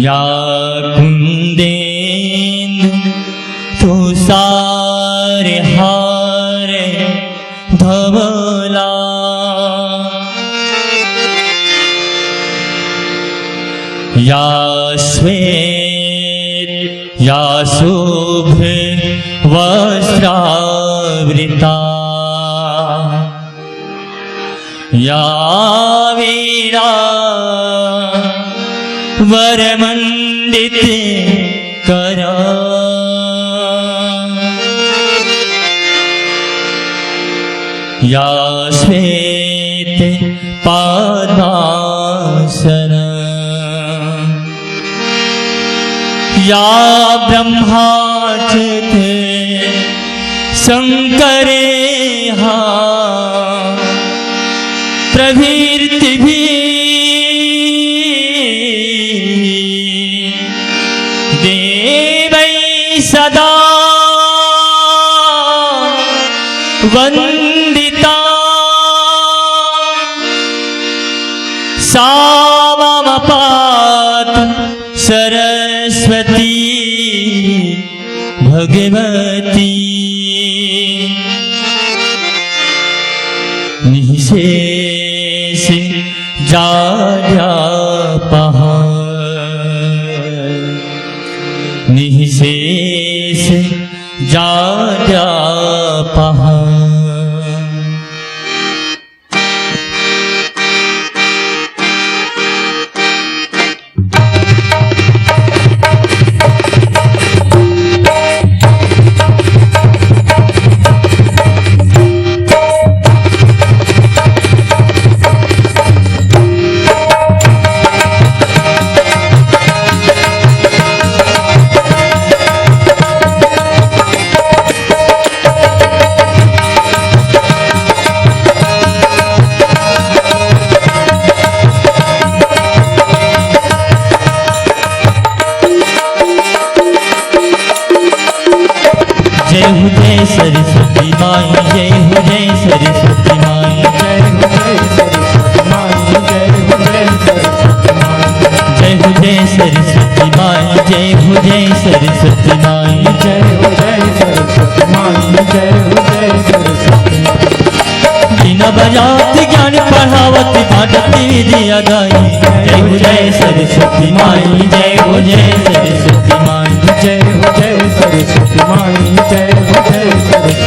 या कुंदेन तुषार हार धवला या श्वेत या शुभ वस्त्रावृता या वीणा वरमंडित करा या श्वेत पद्मासन या ब्रह्माच्युत शंकरे हा प्रभृति देवै सदा वंदिता सा मम पातु सरस्वती भगवती निःशेष जाड्यापः निःशेष जाड्यापः जय हो जय सरस्वती माई जय हो जय सरस्वती माई जय हो जय सरस्वती माई जय हो जय सरस्वती माई जय हो जय सरस्वती माई जय हो जय सरस्वती माई जय हो जय सरस्वती माई बिना बजात ज्ञान पढ़ावत बाटती विद्या गाई जय हो जय सरस्वती माई जय हो जय सरस्वती माई जय हो जय सरस्वती माई जय हो जय सरस्वती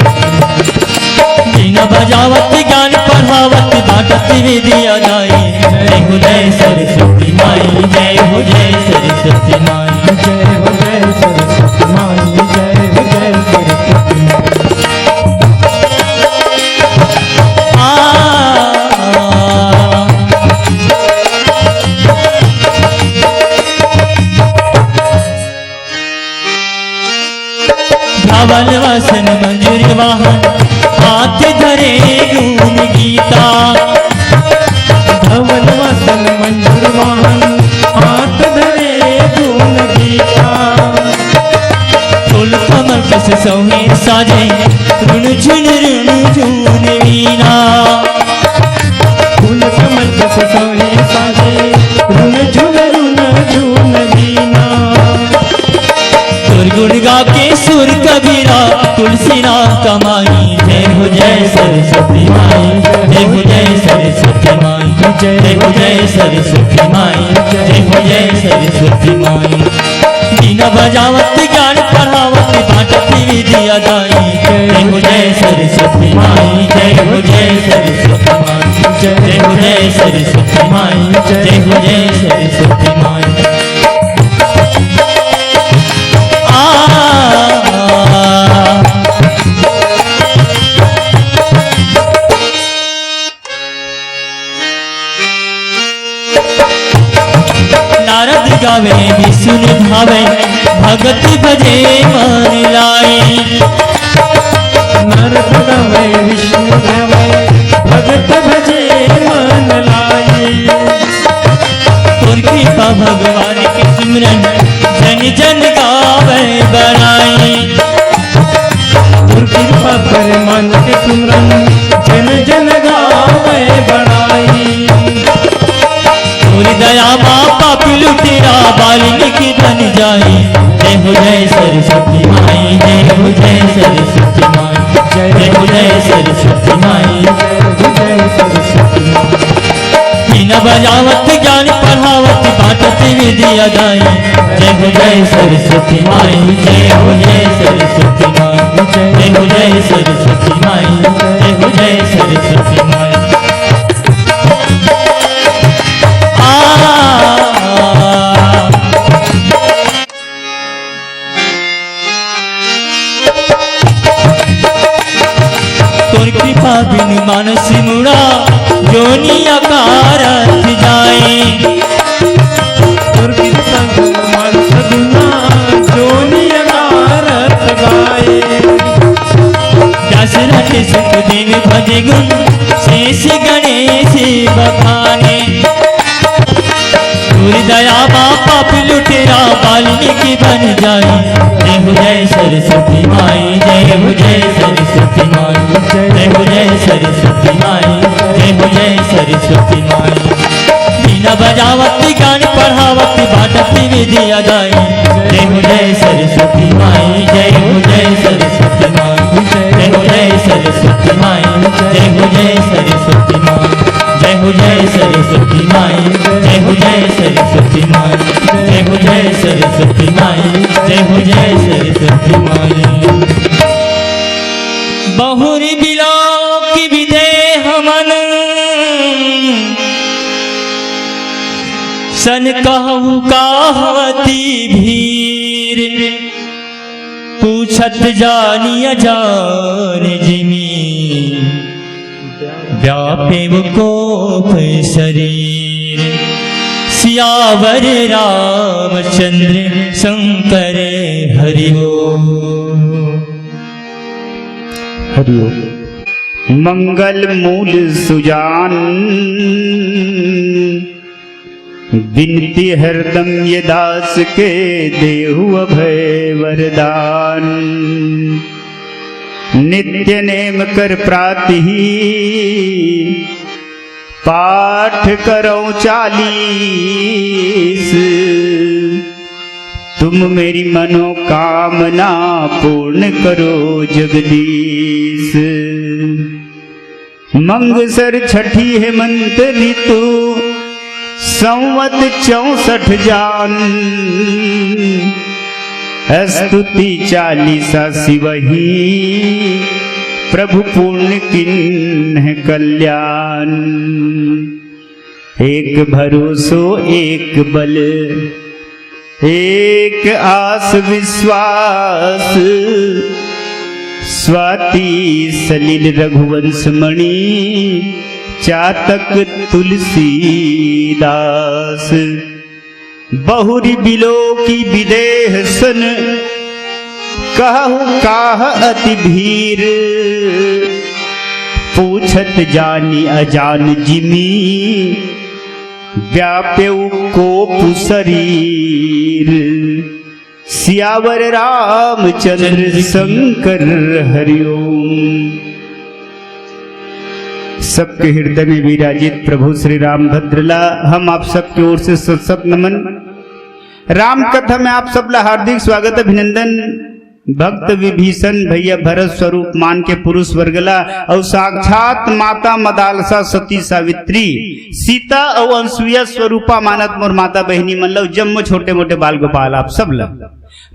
बिना बजावत ज्ञान पढ़ावत बाटत विद्या गाई जय हो जय सरस्वती माई जय हो जय सरस्वती माई जय हो जय सरस्वती माई जय हो जय सरस्वती माई धवल वसन मंजूर वाहन हाथ धरे गुण गीता धवल वसन मंजूर वाहन हाथ धरे गुण गीता फूल कमल कस सोहे साजे ऋण झुन वीणा फूल कमल कस सोहे साजे ऋण झुन वीणा गुण गा के सुर कबीरा तुलसी नाम कमाई जय हो जय सरस्वती माई जय हो जय सरस्वती माई जय हो जय सरस्वती माई जय हो जय सरस्वती माई बिना बजावत ज्ञान पढ़ावत बाटत विद्या दाई जय हो जय सरस्वती माई जय हो जय सरस्वती माई जय हो जय सरस्वती माई जय हो जय सरस्वती माई नारद गावे विष्णु भावे भगत भजे मन लाई नारद गावे विष्णु भावे भगत भजे मन लाई तोर कृपा भगवान के सिमरन जन जन गावे बनाई तोर कृपा कर मन के सिमरन जन जन गावे बनाई दया माँ पापी लुटेरा बालिनी अदाई। जय हो जय सरस्वती माई, जय हो जय सरस्वती माई, जय हो जय सरस्वती माई, जय सरस्वती माई। बिना बजावत ज्ञान पढ़ावत बाटत विद्या दाई। जय हो जय सरस्वती माई, जय हो जय सरस्वती माई, जय हो जय सरस्वती माई, जय हो जय सरस्वती माई। तोर कृपा बिन मानस मुड़ा जोनी आकार जाए। तोर कृपा बिन मानस मुड़ा जोनी आकार गाए। दशरथ सुख दिन भजे गुण शेष गणेश बखाने। दूर दया बापा लुटेरा वाल्मीकि बन जाए। जय हो जय सरस्वती माई, जय हो जय सरस्वती माई, जय हो जय सरस्वती माई, जय हो जय सरस्वती माई। बिना बजावत गान पढ़ावत बाटत विद्या दाई। जय हो जय सरस्वती माई, जय हो जय सरस्वती माई, जय हो जय सरस्वती माई, जय हो जय सरस्वती माई, जय हो जय सरस्वती माई, जय हो जय सरस्वती माई, जय हो जय सरस्वती माई, जय हो जय सरस्वती माई। बहुरी बिलोक विदेह मन सन कहू कहवती भीर। पूछत जानिया जान जिमी व्यापे वो कोप शरीर। सियावर रामचंद्र शंकर हरि ओम। हरि ओम। मंगल मूल सुजान बिनती हरदम ये दास के देहु अभय वरदान। नित्य नेम कर प्रातः पाठ करो 40। तुम मेरी मनोकामना पूर्ण करो जगदीश। मंगसर छठी हेमंत ऋतु संवत 64 जान। स्तुति 40 शिवही प्रभु पूर्ण किन्ह कल्याण। एक भरोसो एक बल एक आस विश्वास। स्वाति सलिल रघुवंश मणि चातक तुलसीदास। बहुरी बिलो की विदेह सन कहु काह अति भीर। पूछत जानी अजान जिमी व्याप्यउ कोप शरीर। सियावर रामचंद्र शंकर हरि ओम। सबके हृदय में विराजित प्रभु श्री रामभद्रला हम आप सबकी ओर से सत नमन। राम कथा में आप सबला हार्दिक स्वागत अभिनंदन। भक्त विभीषण भैया भरत स्वरूप मान के पुरुष वर्गला और साक्षात माता मदालसा सती सावित्री सीता और अनसुईया स्वरूपा मानत मोर माता बहनी मन लो जम्मो छोटे मोटे बाल गोपाल आप सब ला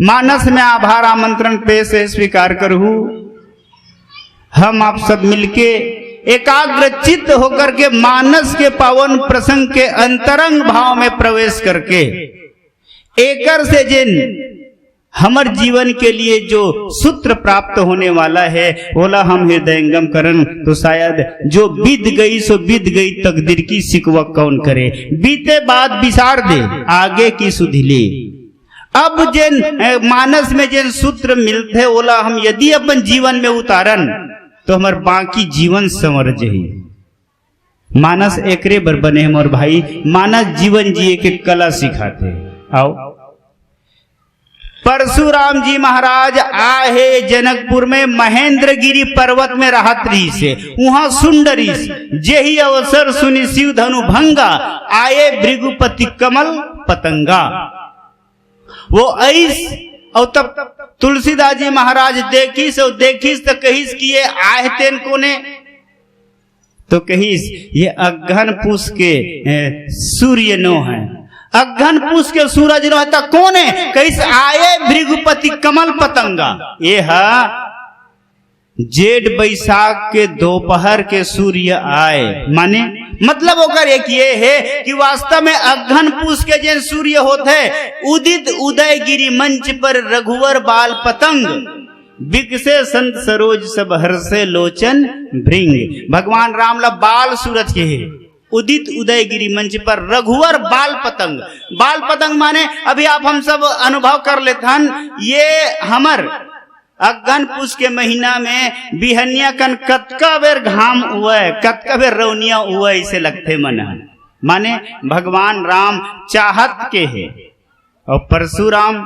मानस में आभार आमंत्रण पेश स्वीकार करहूँ। हम आप सब मिलके एकाग्र चित्त होकर के मानस के पावन प्रसंग के अंतरंग भाव में प्रवेश करके एकर से जिन हमर जीवन के लिए जो सूत्र प्राप्त होने वाला है बोला हम हृदयंगम करन। तो शायद जो बीत गई सो बीत गई तकदीर की सिकवा कौन करे। बीते बाद विसार दे आगे की सुधिले। अब जिन मानस में जिन सूत्र मिलते बोला हम यदि अपन जीवन में उतारन तो हमार बाकी जीवन संवर जही। मानस एकरे बर बने हम और भाई मानस जीवन जिए के कला सिखाते। आओ परशुराम जी महाराज आए जनकपुर में महेंद्रगिरी पर्वत में राहत्री से वहां सुंदरी जेही अवसर सुनि शिव धनु भंगा आए भृगुपति कमल पतंगा। वो ऐस और तब तुलसीदास जी महाराज देखिस और देखिस तो कहिस कि ये आए तेन कोने, तो कहिस ये अगहन पूस के सूर्य नो है, अगहन पूस के सूरज नो है, तो कौन है? कहिस आए भृगुपति कमल पतंगा। ये है जेठ बैसाख के दोपहर के सूर्य आए, माने मतलब ओकर एक ये है कि वास्तव में अगहन पूस के जैन सूर्य होते उदित उदयगिरी मंच पर रघुवर बाल पतंग, बिकसे संत सरोज सब हर्षे लोचन भृंग। भगवान राम ला बाल सूरज के है, उदित उदयगिरी मंच पर रघुवर बाल पतंग। बाल पतंग माने अभी आप हम सब अनुभव कर लेते हैं, ये हमर अगहन पूस के महीना में बिहनिया कन कतका बेर घाम हुआ है, कतका बेर रौनिया हुआ, इसे लगते मन, माने भगवान राम चाहत के है। और परशुराम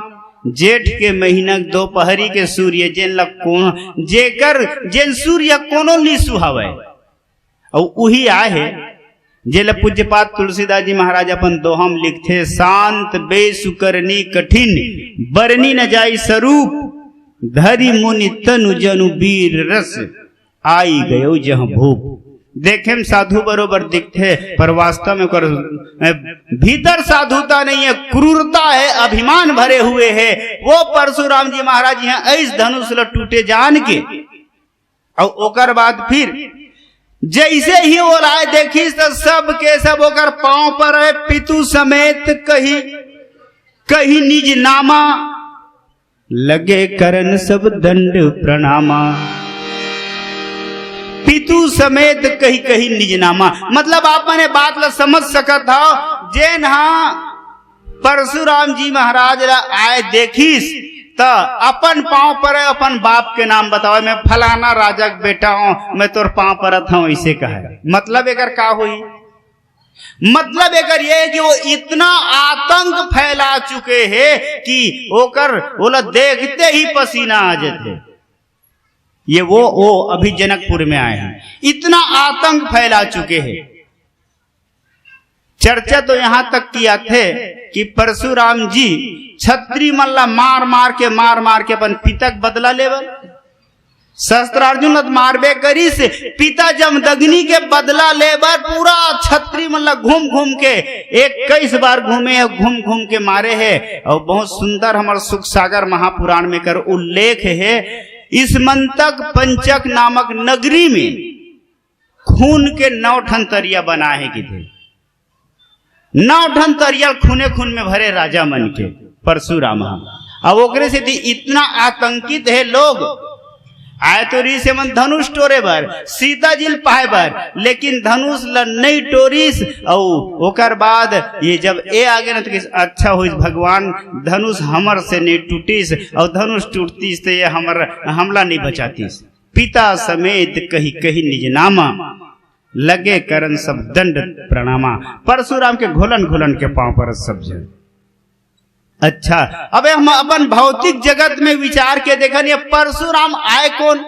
जेठ के महीना दोपहरी के सूर्य जेन लग कोण जेकर जेन सूर्य कोनो ली सुहावे, और वही आए है जेल पूज्यपात तुलसीदास जी महाराज अपन दोहम लिखते, शांत बेसुकरनी कठिन बरनी न जाई स्वरूप, धरी मुनि तनु जनु वीर रस आई गयो जह भूप। देखे में साधु बरोबर दिखते, पर वास्तव में कर भीतर साधुता नहीं है, क्रूरता है, अभिमान भरे हुए है। वो परशुराम जी महाराज यहाँ ऐस धनुष ल टूटे जान के, और ओकर बाद फिर जैसे ही वो राय देखी तो सब के सब ओकर पांव पर है पितु समेत कही कही निज नामा, लगे करन सब दंड प्रणामा। पितु समेत कही कही निजनामा, मतलब आप मैंने बात ला समझ सकत हो। जेन हाँ परशुराम जी महाराज ला आए देखिस तो अपन पांव पर अपन बाप के नाम बताओ, मैं फलाना राजा का बेटा हूं, मैं तोर पांव परत हूं, ऐसे कहे। मतलब एकर का हुई? मतलब एकर ये है कि वो इतना आतंक फैला चुके हैं कि ओकर बोला देखते ही पसीना आ जाते। ये वो अभी जनकपुर में आए हैं, इतना आतंक फैला चुके हैं। चर्चा तो यहां तक किया थे कि परशुराम जी छत्री मल्ला मार मार के अपन पिता का बदला लेवल, शस्त्रार्जुन मारबे करी से पिता जमदग्नि के बदला लेबर पूरा छत्री मतलब घूम घूम के 21 बार घूमे, घूम घूम के मारे है। और बहुत सुंदर हमारे सुख सागर महापुराण में कर उल्लेख है, इस मंतक पंचक नामक नगरी में खून के 9 ठन तरिया बनाए कि थे, 9 ठन तरिया खूने खून में भरे राजा मन के परशुराम। अब ओकरे से इतना आतंकित है लोग, आए तो री से मन धनुष टोरे बर, सीता जिल पाए बर, लेकिन धनुष ल नहीं टोरिस। और ओकर बाद ये जब ए आगे न तो अच्छा हुई, भगवान धनुष हमर से नहीं टूटिस, और धनुष टूटतीस तो ये हमला नहीं बचातीस। पिता समेत कही कही निजनामा, लगे करन सब दंड प्रणामा। परशुराम के घुलन घुलन के पांव पर सब जन। अच्छा, अबे हम अपन भौतिक जगत में विचार के देखन, ये परशुराम आए कौन?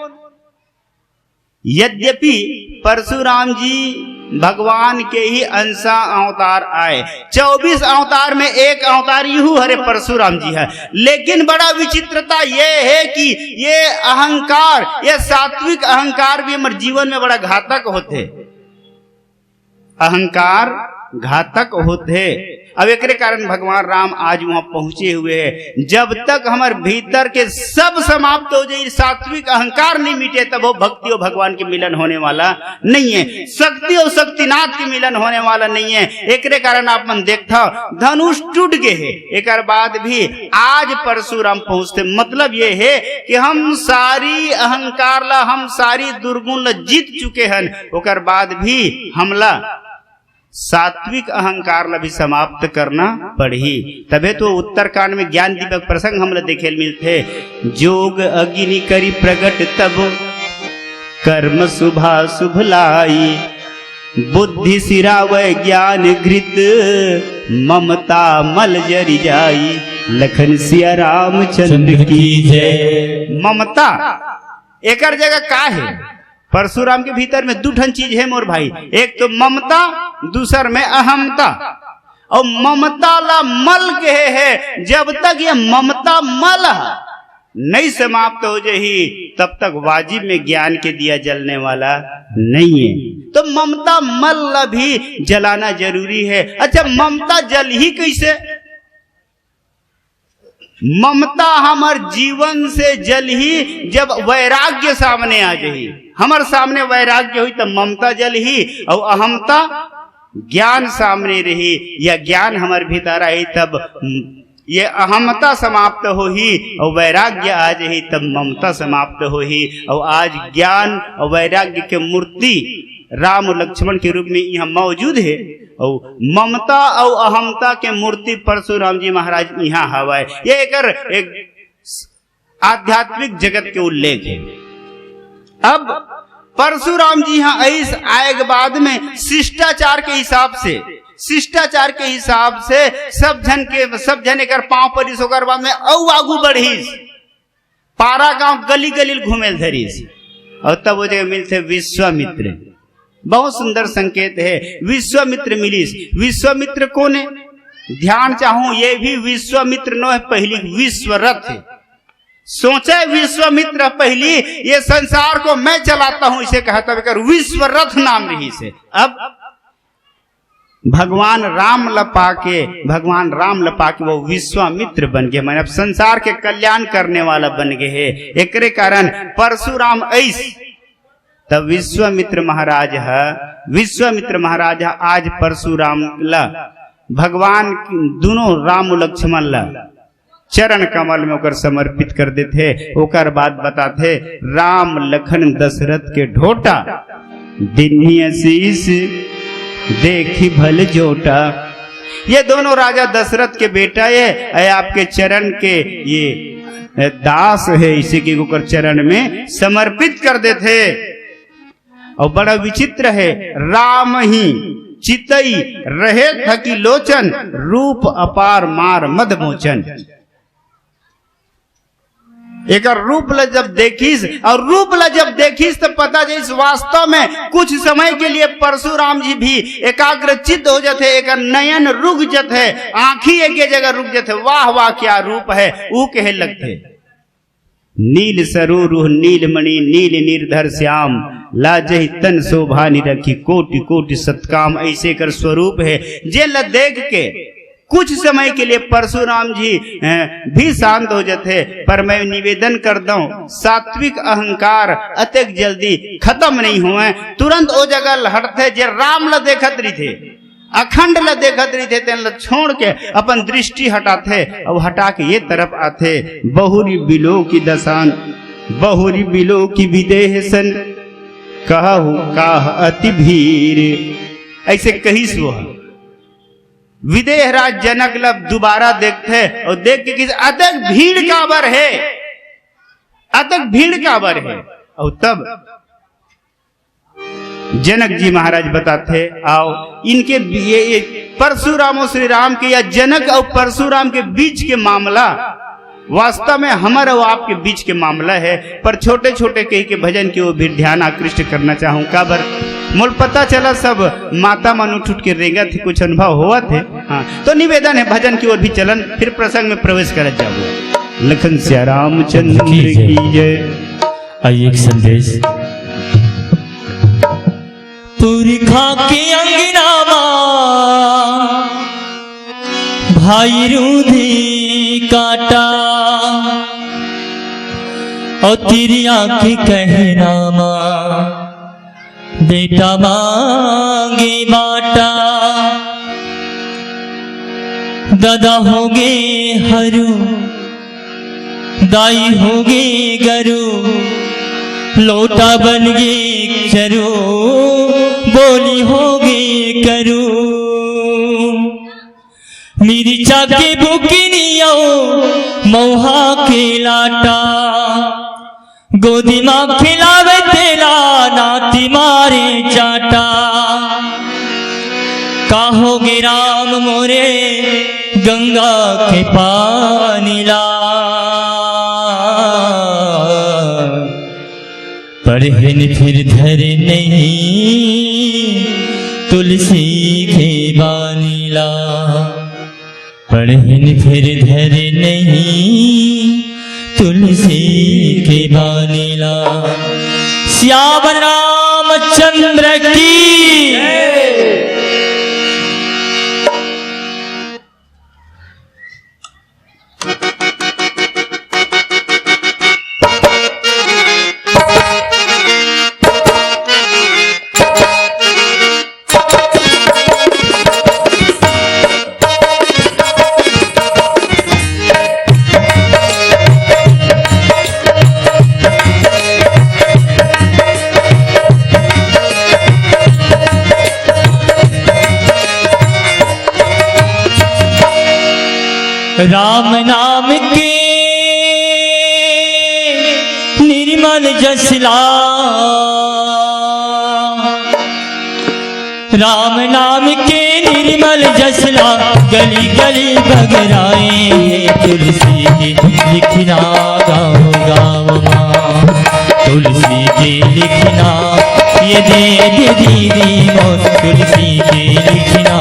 यद्यपि परशुराम जी भगवान के ही अंशा अवतार आए, 24 अवतार में एक अवतार यूं हरे परशुराम जी है। लेकिन बड़ा विचित्रता ये है कि ये अहंकार, ये सात्विक अहंकार भी हमारे जीवन में बड़ा घातक होते, अहंकार घातक होते। अब एक कारण भगवान राम आज वहां पहुंचे हुए हैं। जब तक हमारे भीतर के सब समाप्त हो जाए, सात्विक अहंकार नहीं मिटे, तब वो भक्ति और भगवान के मिलन होने वाला नहीं है, शक्ति और शक्तिनाथ के मिलन होने वाला नहीं है। एक कारण आप मन देखता धनुष टूट गए है, एक बाद भी आज परशुराम पहुंचते। मतलब ये है कि हम सारी अहंकार ला, हम सारी दुर्गुण ला जीत चुके हैं, ओकर बाद भी हमला सात्विक अहंकार ला भी समाप्त करना पड़ी। तबे तो उत्तरकांड में ज्ञान दीपक प्रसंग हमला देखे मिलते, जोग अग्नि करी प्रगट तब कर्म शुभा शुभ लाई, बुद्धि सिरावै ज्ञान घृत ममता मल जरि जाई, लखन सिया रामचंद्र की जय। ममता एकर जगह का है? परशुराम के भीतर में 2 ठन चीज है मोर भाई, एक तो ममता, दूसर में अहमता। और ममता ला मल कहे है। जब तक ये ममता मल नहीं समाप्त हो जाही तब तक वाजिब में ज्ञान के दिया जलने वाला नहीं है। तो ममता मल भी जलाना जरूरी है। अच्छा, ममता जल ही कैसे? ममता हमार जीवन से जल ही जब वैराग्य सामने आ जाही। हमार सामने वैराग्य हुई तब ममता जल ही, और अहमता ज्ञान सामने रही या ज्ञान हमारे भीतर आई तब ये अहमता समाप्त हो ही और वैराग्य आ जाही तब ममता समाप्त हो ही। और आज ज्ञान और वैराग्य के मूर्ति राम लक्ष्मण के रूप में यहाँ मौजूद है, और ममता और अहमता के मूर्ति परशुराम जी महाराज यहाँ हवा है। ये एक आध्यात्मिक जगत के उल्लेख है। अब परशुराम जी यहाँ ऐस आए के बाद में शिष्टाचार के हिसाब से सब जन एकर पांव परिस होकर बाद में औ आगू बढ़ीस, पारा गांव गली गली घूमे धरीस, और तब वो जगह मिलते विश्वामित्र। बहुत सुंदर संकेत है, विश्वामित्र मिलीस। विश्वामित्र कौन है? ध्यान चाहूं, ये भी विश्वामित्र नो है, पहली विश्वरथ है। सोचे विश्वामित्र पहली ये संसार को मैं चलाता हूं, इसे कहता है विश्वरथ नाम रही से। अब भगवान राम लपा के वो विश्वामित्र बन गए, मैंने अब संसार के कल्याण करने वाला बन गए है। एकरे कारण परशुराम ऐस तब विश्वामित्र महाराज आज परशुराम ला भगवान दोनों राम लक्ष्मण ला चरण कमल में ओकर समर्पित कर देते। ओकर बाद बताते राम लखन दशरथ के ढोटा, दिन्ही आशीष देखी भल जोटा। ये दोनों राजा दशरथ के बेटा है, आपके चरण के ये दास है, इसी के ओकर चरण में समर्पित कर देते। और बड़ा विचित्र है, राम ही चितई रहे थकी लोचन, रूप अपार मार मद मोचन। एक रूप ला जब देखिस तो पता जैस वास्तव में कुछ समय के लिए परशुराम जी भी एकाग्रचित्त हो जाते, एक नयन रुक जाते, आंखी एक जगह रुक जाते। वाह वाह क्या रूप है, वो कहे लगते। नील सरोरुह नीलमणि नील निर्धर श्याम, लाजहि तन शोभा निरखी कोटि कोटि सत्काम। ऐसे कर स्वरूप है। जे ल देख के कुछ समय के लिए परशुराम जी भी शांत हो जाते, पर मैं निवेदन कर दूं सात्विक अहंकार अत्यक जल्दी खत्म नहीं हुए। तुरंत वो जगह हटते जे राम ला देखत रही थे, अखंड ला देखत रही थे, तेन ला छोड़ के अपन दृष्टि हटाते और हटा के ये तरफ आते। बहुरी बिलो की दसान बहुरी बिलो की विदेह सन, कहु काह अति भीर। ऐसे कही सो विदेह राज जनक लब दोबारा देखते और देख के किसी अतक भीड़ काबर है। और तब जनक जी महाराज बताते, आओ इनके ये परशुराम और श्री राम के या जनक और परशुराम के बीच के मामला वास्तव में हमारा और आपके बीच के मामला है। पर छोटे छोटे कही के भजन की ओर भी ध्यान आकृष्ट करना चाहूँ। काबर मोल पता चला सब माता मन उठ के रेगा थे, कुछ अनुभव हुआ थे। हाँ, तो निवेदन है भजन की ओर भी चलन, फिर प्रसंग में प्रवेश कर जाओ। लखन सिया रामचंद्र की जय। आइए एक संदेश। पुरखा के अंगनामा भाई रूधी काटा, और तेरी आंखें कहनामा बेटा मांगे बाटा। दादा होगे हरू दाई होगे गरु, लोटा बन गे चरू बोली होगे करू। मिर्चा के बुकनियो मौहा के लाटा, गोदी माँ खिलावे तेला नाती मारे चाटा। कहोगे राम मोरे गंगा के पानी ला, पढ़न फिर धर नहीं तुलसी के बानी ला। बढ़न फिर धर नहीं तुलसी के बानीला। श्याम रामचंद्र की राम नाम के निर्मल जसला, राम नाम के निर्मल जसला गली गली बगराए हैं। तुलसी के लिखना गाँव गाँव माँ, तुलसी के लिखना ये दे दीदी मो, तुलसी के लिखना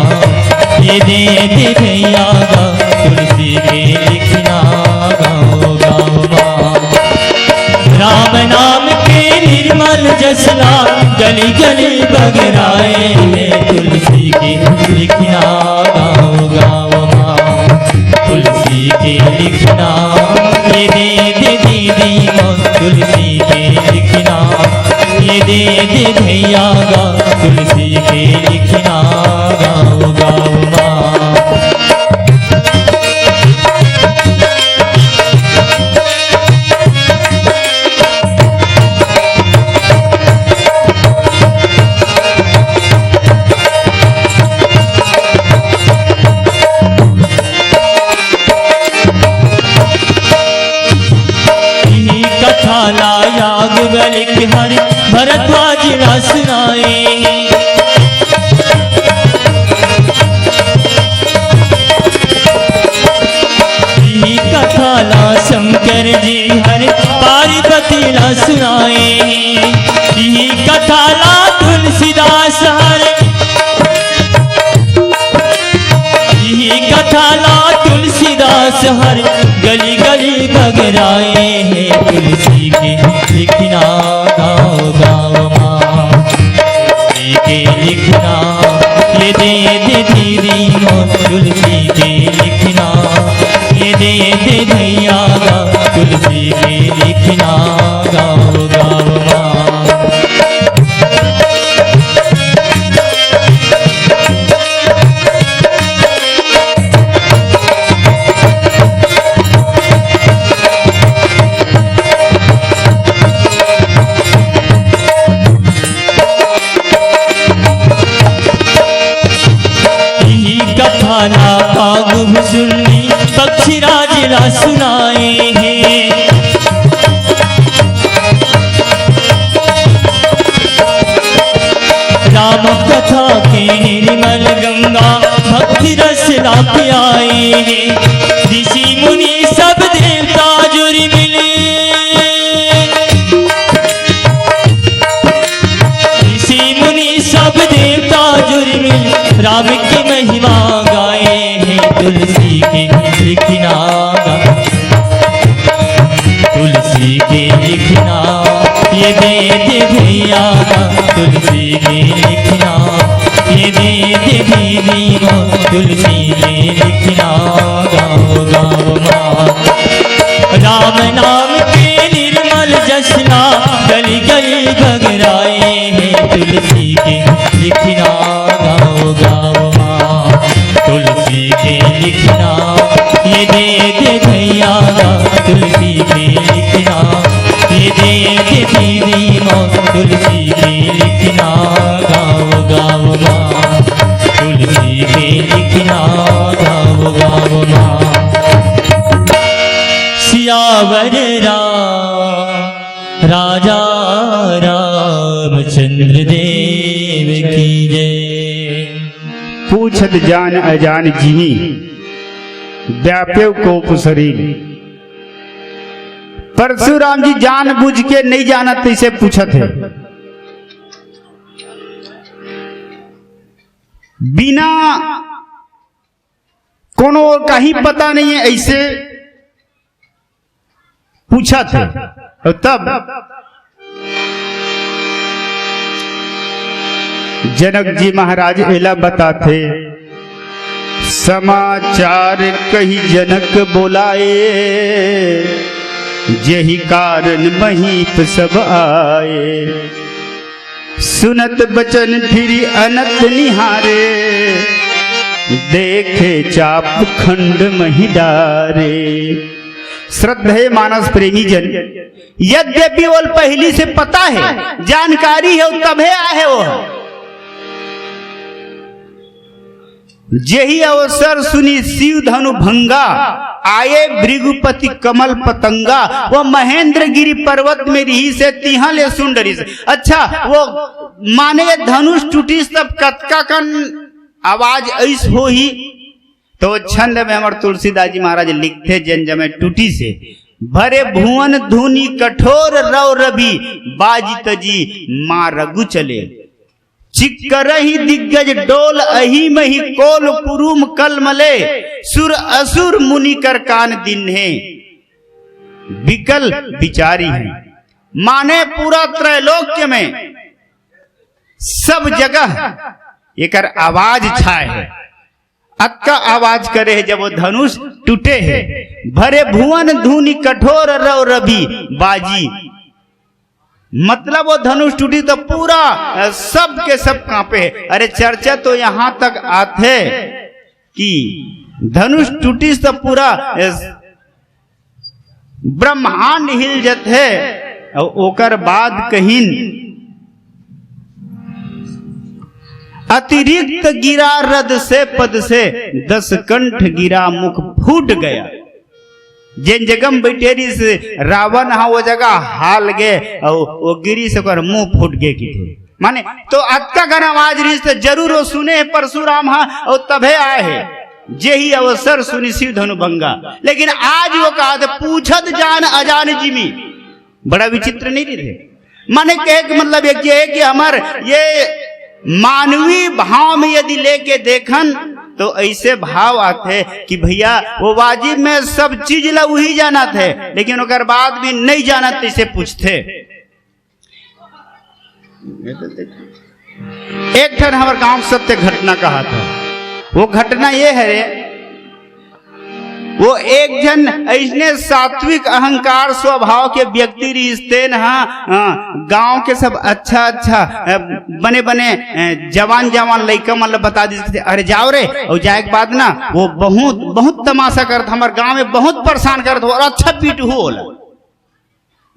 ये दे भैया गा, तुलसी के लिखना गाँव गाँव माँ। राम नाम के निर्मल जसला गली गली बगराए हैं। तुलसी के लिखना गाँव गाँव माँ, तुलसी के लिखना ये दे दीदी मो, तुलसी के लिखना ये दे भैया गा, तुलसी के लिखना गाँव गाँव माँ। हर भरद्वाज ना सुनाए, कथा ला शंकर जी हर पार्वती ना सुनाए, कथा ला तुलसीदास हर, कथा ला तुलसीदास हर गली गली बगराए हैं। तुलसी के लिखना गाँव गाँव माँ, तुलसी के लिखना ये दे दीदी मो, तुलसी के लिखना ये दे भैया गा, तुलसी के लिखना गाँव गाँव माँ। सुननी पक्षी राजला सुनाए हैं, राम कथा के निर्मल गंगा भक्ति रस ला पियाए हैं। ऋषि मुनि सब देवता जुड़ मिले, ऋषि मुनि सब देवता जुड़ मिले राम की महिमा गाए हैं। तुलसी के लिखना तुलसी के लिखना ये दे भैया, तुलसी के लिखना ये दे दीदी मो, तुलसी के लिखना गाँव गाँव माँ। राम नाम के निर्मल जसना गली गली बगराए हैं। तुलसी के लिखना गाँव गाँव माँ, तुलसी के लिखना ये दे भैया, तुलसी के लिखना ये दे दीदी मो, तुलसी के लिखना गाँव गाँव माँ, तुलसी के लिखना गाँव गाँव माँ। सियावर राजा रामचंद्र देव की जय। पूछत जान अजान जिही व्याप्यो कोप शरीर। परशुराम जी जान बुझ के नहीं जानत इसे पूछत है, बिना कोनो का ही पता नहीं है, ऐसे पूछा था। और तब जनक जी महाराज एला बताते, समाचार कही जनक बोलाए, यही कारण महीप सब आए। सुनत बचन फिरी अनत निहारे, देखे चाप खंड मही डारे। श्रद्धेय मानस प्रेमी जन, यद्यपि वो पहली से पता है, जानकारी है, तबे आए वो। यही अवसर सुनी शिव धनु भंगा, आए भृगुपति कमल पतंगा। वो महेंद्र गिरी पर्वत में रही से तिहा ले सुंदरी से। अच्छा, वो माने धनुष टूटी तब कतका कन आवाज ऐस हो ही, तो छंद में हमारे तुलसीदास जी महाराज लिखते, जन जमे टूटी से भरे भुवन धुनी कठोर रव रवि, बाजित जी माँ रघु चले। चिक्करही दिग्गज डोल अही मही, कोल कुरुम कलमले, सुर असुर मुनि कर कान दिन है, विकल विचारी है। माने पूरा त्रैलोक्य में सब जगह एकर आवाज छाए है, अक्का आवाज करे है जब वो धनुष टूटे है। भरे भुवन धुनि कठोर रव रवि, बाजी मतलब वो धनुष टूटी तो पूरा सब के सब कांपे है। अरे चर्चा तो यहां तक आते कि धनुष टूटी तो पूरा ब्रह्मांड हिल जाते है। और ओकर बाद कहीं अतिरिक्त गिरा रद से पद से, 10 कंठ गिरा मुख फूट गया। जिन जगह बैठेरी से रावण हा वो जगह हाल गए, और वो गिरी से कर मुंह फूट गए की थे। माने तो अक्का का आवाज रही से जरूर वो सुने परशुराम हा, और तभे आए है। यही अवसर सुनी शिव धनु भंगा। लेकिन आज वो कहा था, पूछत जान अजान जिमी। बड़ा विचित्र नहीं थे। माने कहे कि मतलब एक ये है कि हमार ये मानवीय भाव में यदि लेके देखन तो ऐसे भाव आते कि भैया वो वाजिब में सब चीज ला वही जाना थे, लेकिन ओकर बाद भी नहीं जाना तो इसे पूछते। एक ठन हमारे गांव सत्य घटना कहा था। वो घटना ये है रे, वो एक जन ऐसने सात्विक अहंकार स्वभाव के व्यक्ति रिश्ते न गांव के सब अच्छा अच्छा बने बने जवान जवान लड़का मतलब बता दी, अरे जाओ रे। और जाए के बाद ना वो बहुत बहुत तमाशा करता, हमारे गांव में बहुत परेशान करता और अच्छा पीट हो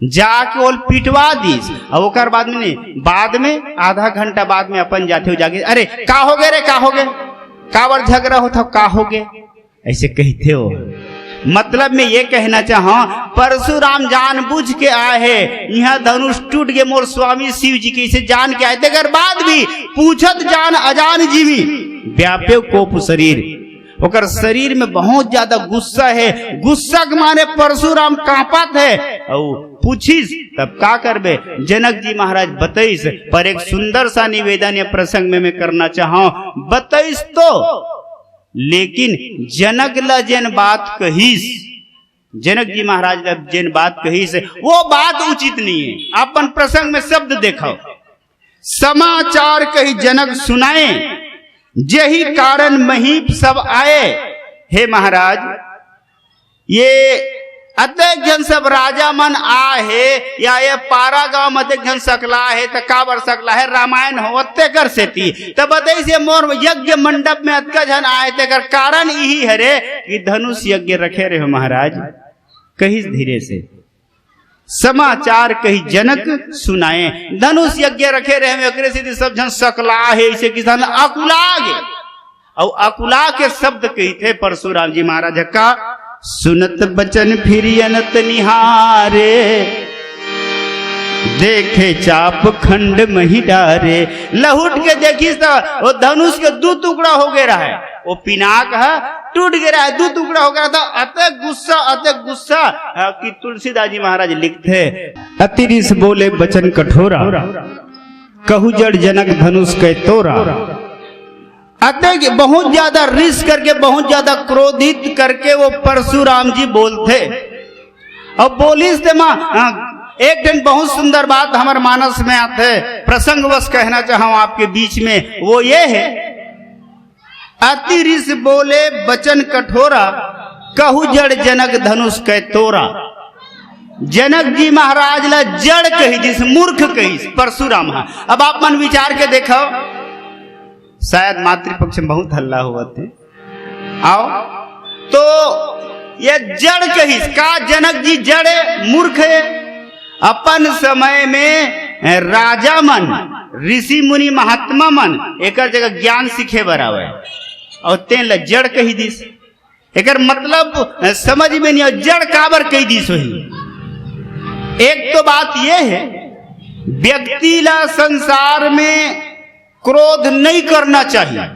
जाके वो पिटवा दी। और ओकर बाद में नहीं, बाद में आधा घंटा बाद में अपन जाते हो जाके, अरे का हो गए रे, का हो गए, कावर झगड़ा होता का हो गए, ऐसे कहते हो। मतलब मैं ये कहना चाहा, परशुराम जानबूझ के आए हैं, यहाँ धनुष टूट गए मोर स्वामी शिव जी के, इसे जान के आए थे। अगर बाद भी पूछत जान अजान जीवी, व्यापे कोप शरीर। ओकर शरीर में बहुत ज्यादा गुस्सा है, गुस्सा के माने परशुराम कांपत है। और पूछिस तब का करबे, जनक जी महाराज बताइस। पर एक सुंदर सा निवेदन ये प्रसंग में मैं करना चाहा, बताइस तो लेकिन जनक ला जिन बात कहीस, जनक जी महाराज ला जिन बात कहीस वो बात उचित नहीं है। अपन प्रसंग में शब्द देखो, समाचार कही जनक सुनाए, यही कारण महीप सब आए। हे महाराज, ये अत्यक जन सब राजा मन आ है, या ये पारा गांव में अत्यक जन सकला है, तो काबर सकला है, रामायण होते कर से थी। तब बताइए से मोर यज्ञ मंडप में अत्यक जन आए थे, कर कारण यही है रे कि धनुष यज्ञ रखे रहे हो महाराज। कही धीरे से समाचार कही जनक सुनाए, धनुष यज्ञ रखे रहे सीधे सब जन सकला है, इसे किसान अकुला गए। और अकुला के शब्द कही थे परशुराम जी महाराज का, सुनत बचन फिर अनत निहारे, देखे चाप खंड मही डारे। लहुट के देखी तो वो धनुष के 2 टुकड़ा हो गया है, वो पिनाक है टूट गया है, 2 टुकड़ा हो गया था। अतः गुस्सा कि तुलसीदास जी महाराज लिखते, अतिरिस बोले बचन कठोरा, कहु जड़ जनक धनुष के तोरा। अतः बहुत ज्यादा रिस करके, बहुत ज्यादा क्रोधित करके वो परशुराम जी बोलते और बोलिस थे माँ। एक दिन बहुत सुंदर बात हमारे मानस में आते, प्रसंगवश कहना चाहूं आपके बीच में, वो ये है, अति रिस बोले बचन कठोरा, कहु जड़ जनक धनुष कै तोरा। जनक जी महाराज ला जड़ कही, जिस मूर्ख कही परशुराम। अब आप मन विचार के देखो, शायद मातृपक्ष में बहुत हल्ला हुआ थे, आओ तो ये जड़ कही का, जनक जी जड़ मूर्ख है। अपन समय में राजा मन, ऋषि मुनि महात्मा मन एक जगह ज्ञान सीखे बराबर और तेन ला जड़ कही दिस। एक मतलब समझ में नहीं, जड़ काबर कही दिस वही। एक तो बात यह है, व्यक्ति ला संसार में क्रोध नहीं करना चाहिए।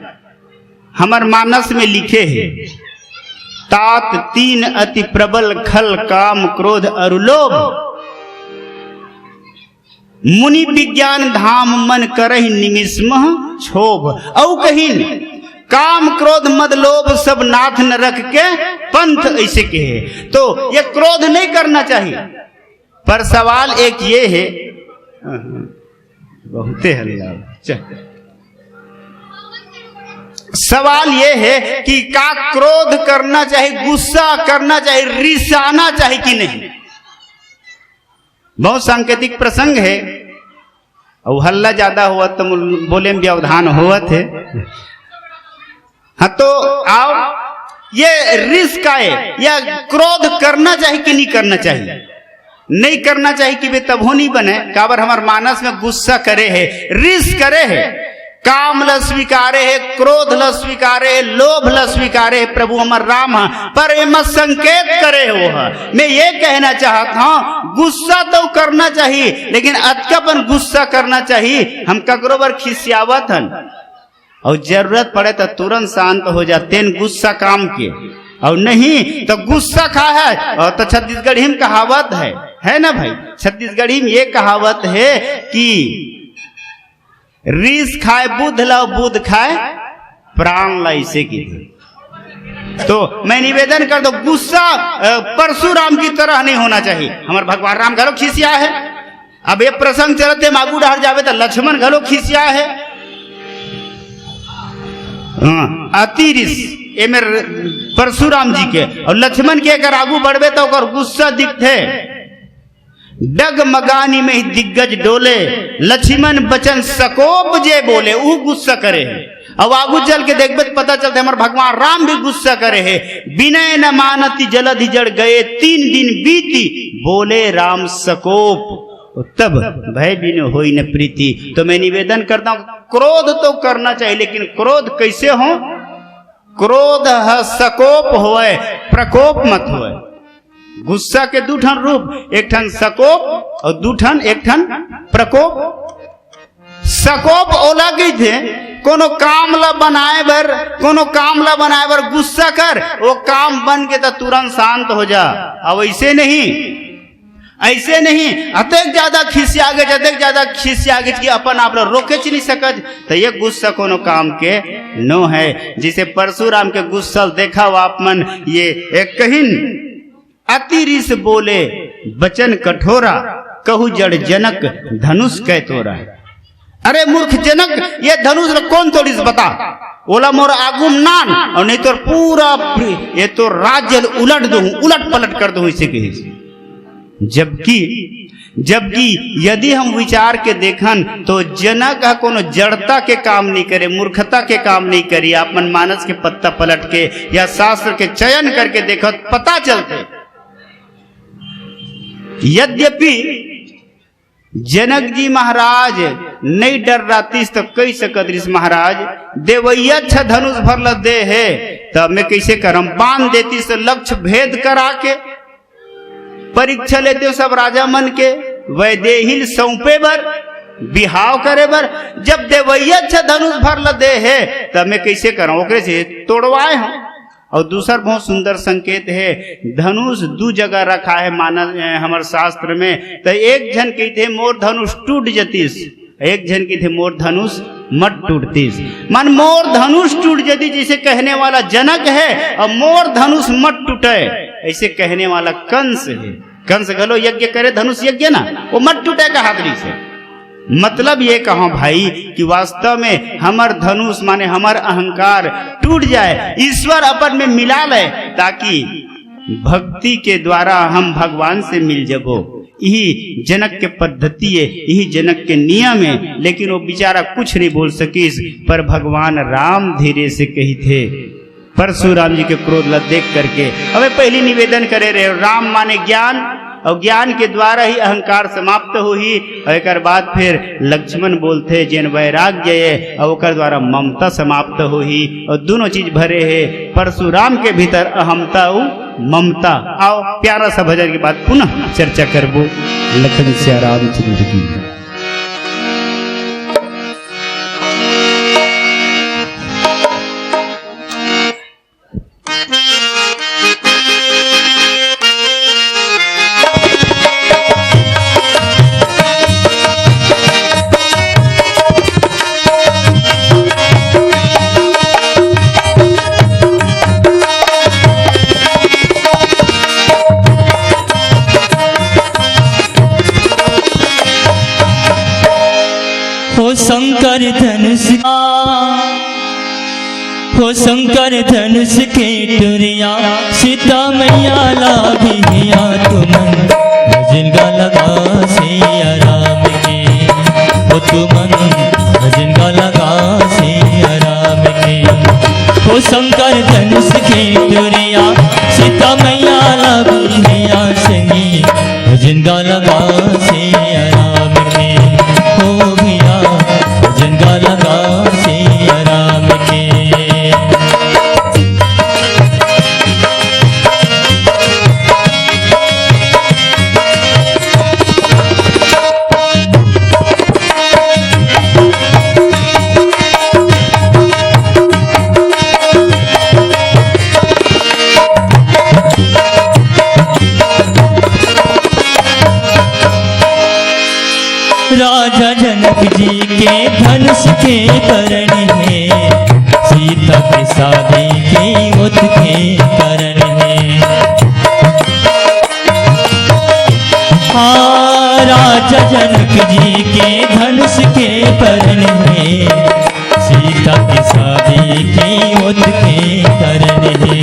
हमार मानस में लिखे है, तात तीन अति प्रबल खल काम क्रोध और लोभ, मुनि विज्ञान धाम मन करहि निमिषमह क्षोभ। औ कहिन काम क्रोध मद लोभ सब नाथ न रख के पंथ ऐसे कहे। तो ये क्रोध नहीं करना चाहिए। पर सवाल एक ये है, बहुते हल्ला, सवाल ये है कि का क्रोध करना चाहिए, गुस्सा करना चाहिए, रिसाना चाहिए कि नहीं। बहुत सांकेतिक प्रसंग है और हल्ला ज्यादा हुआ तो बोले में व्यवधान हुआ थे। हाँ तो आओ, ये रिस्क आए, या क्रोध करना चाहिए कि नहीं करना चाहिए। नहीं करना चाहिए कि वे तब हो नहीं बने, काबर हमारे मानस में गुस्सा करे है, रिस्क करे है, काम ल स्वीकारे है, क्रोध ल स्वीकारे है, लोभ ल स्वीकारे है प्रभु हमार राम। पर ये मत संकेत करे हो। मैं ये कहना चाहता हूं, गुस्सा तो करना चाहिए, लेकिन अतकापन गुस्सा करना चाहिए। हम ककरो बर खिसियावत हन और जरूरत पड़े तो तुरंत शांत हो जाते हैं गुस्सा काम के, और नहीं तो गुस्सा खा है। और तो छत्तीसगढ़ी में कहावत है ना भाई, छत्तीसगढ़ी में ये कहावत है कि रीस खाए बुध ला, बुध खाए प्राण ला, इसे की। तो मैं निवेदन कर दो, गुस्सा परशुराम की तरह नहीं होना चाहिए। हमारे भगवान राम घलो खिसिया है। अब ये प्रसंग चलते मागू डहर जावे तो लक्ष्मण घलो खिसिया है। अति रिस ये मेरे परशुराम जी के, और लक्ष्मण के अगर आगू बढ़वे तो गुस्सा दिखते। डगमगानी में ही दिग्गज डोले, लक्ष्मण बचन सकोप जे बोले, वो गुस्सा करे है। अब आगू चल के देखबे तो पता चलता है हमारे भगवान राम भी गुस्सा करे है। विनय न मानती जलधि जड़ गए, 3 दिन बीती बोले राम सकोप, तब भय बिन होई न प्रीति। तो मैं निवेदन करता हूं, क्रोध तो करना चाहिए, लेकिन क्रोध कैसे हो? क्रोध सकोप होए, प्रकोप मत होए। गुस्सा के 2 ठन रूप, एक ठन सकोप और 2 ठन एक ठन प्रकोप। सकोप ओला गई थे, कोनो काम ला बनाए बर गुस्सा कर, वो काम बन के तो तुरंत शांत हो जा। अब ऐसे नहीं अतक ज्यादा खिसिया गए कि अपन आप रोके नहीं सकत। तो ये गुस्सा कोनो काम के नो है। जिसे परशुराम के गुस्सा देखा वो आप मन, ये एक कहिन अति रिस बोले बचन कठोरा, कहु जड़ जनक धनुष कै तोरा। अरे मूर्ख जनक, ये धनुष कौन तोड़िस बता? ओला मोर आगुम नान, और नहीं तो पूरा ये तो राज्य उलट पलट कर दो इसे कही। जबकि यदि हम विचार के देखन तो जनक कोनो जड़ता के काम नहीं करे, मूर्खता के काम नहीं करी। आप मन मानस के पत्ता पलट के या शास्त्र के चयन करके देखो पता चलते। यद्यपि जनक जी महाराज नहीं डर रातीस तो कही सकत महाराज देवैया अच्छा धनुष भर ल दे है, तब मैं कैसे करम बांध देती से लक्ष्य भेद करा के परीक्षा लेते हो सब राजा मन के, वैदेहिल सौंपे बर बिहाव करे बर। जब देवैया अच्छा धनुष भर ल दे है, तब मैं कैसे करूं, ओकरे से तोड़वाए हम। और दूसरा बहुत सुंदर संकेत है, धनुष 2 जगह रखा है माना हमारे शास्त्र में। तो एक जन कहते मोर धनुष टूट जतीस, एक जन कहते मोर धनुष मत टूटतीस। मन मोर धनुष टूट यदि जैसे कहने वाला जनक है और मोर धनुष मत टूटे ऐसे कहने वाला कंस है। कंस गलो यज्ञ करे धनुष यज्ञ ना, वो मत टूटे का हाथरी से। मतलब ये कहो भाई कि वास्तव में हमर धनुष माने हमर अहंकार टूट जाए, ईश्वर अपन में मिला ले, ताकि भक्ति के द्वारा हम भगवान से मिल जबो। यही जनक के पद्धति है, यही जनक के नियम है। लेकिन वो बेचारा कुछ नहीं बोल सकीस, पर भगवान राम धीरे से कही थे। परशुराम जी के क्रोध ला देख करके हमें पहली निवेदन करे रहे, राम माने ज्ञान, और ज्ञान के द्वारा ही अहंकार समाप्त हुई। और एक बाद फिर लक्ष्मण बोलते जेन वैराग्य है और ओकर द्वारा ममता समाप्त हुई, और दोनों चीज भरे है परशुराम के भीतर अहमता और ममता। आओ प्यारा सा भजन के बाद पुनः चर्चा करबो लखन सिया रामचंद्र की। शंकर धनुष हो शंकर धनुष के टुरिया, सीता मैया लाभिया तुमन भजन गा लगा सिया राम के। हो तुमन भजन गा लगा सिया राम के। हो शंकर धनुष के टुरिया, सीता मैया लाभिया संगी भजन गा लगा सिया राम के। हो भैया भजन गा लगा सिया राम के। राजा जनक जी के धनुष के करण है, सीता के शादी के उत के करण है। हाँ राजा जनक जी के धनुष के करण है, सीता के शादी के उत के करण है।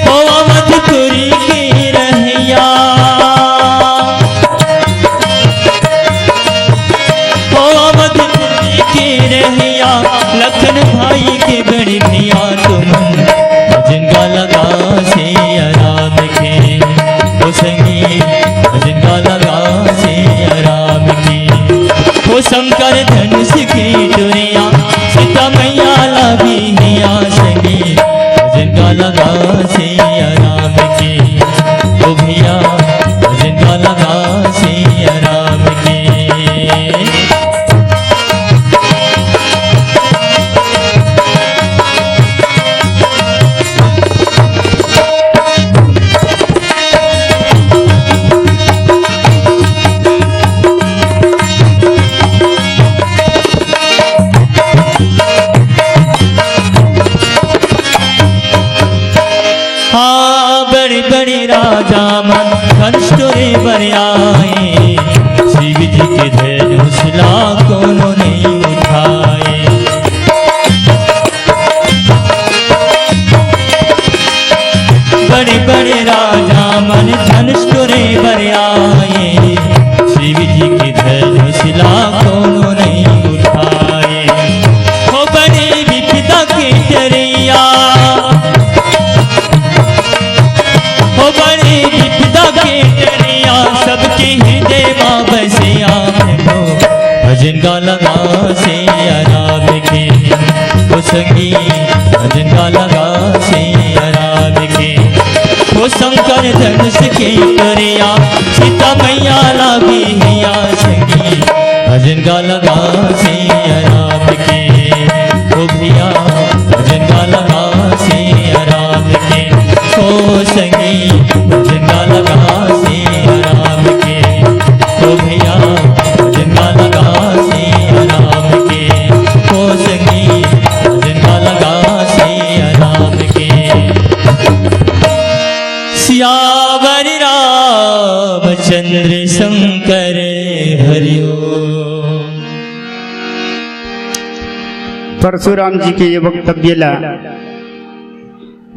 ओ अवधपुरी के रहिया, लखन भाई के बड़े भैया तुमन भजन गा लगा सिया राम के। हो संगी भजन गा लगा सिया राम के। हो शंकर धनुष के टुरिया, सीता मैया लागी हिया संगी भजन गा लगा सिया राम के। हो भैया भजन गा लगा सिया राम के। राजा मन धनुष बर आए, शिव जी के धनुष ला कोनो नहीं उठाए। बड़े बड़े राजा मन धनुष बर आए, शिव जी के धनुष ला कोनो नहीं उठाए। हो बड़े विपदा के डरिया, हो बड़े विपदा के डरिया, सबके हृदय में बसिया हो भजन गा लगा सिया राम के। हो संगी भजन गा लगा सिया राम के। हो शंकर धनुष के टुरिया, सीता मैया लागी हिया संगी भजन गा लगा सिया राम के। हो भैया भजन गा लगा सिया राम के। हो संगी भजन गा लगा सिया राम के। हो भैया भजन गा लगा सिया राम के। परशुराम जी के ये वक्तव्य ला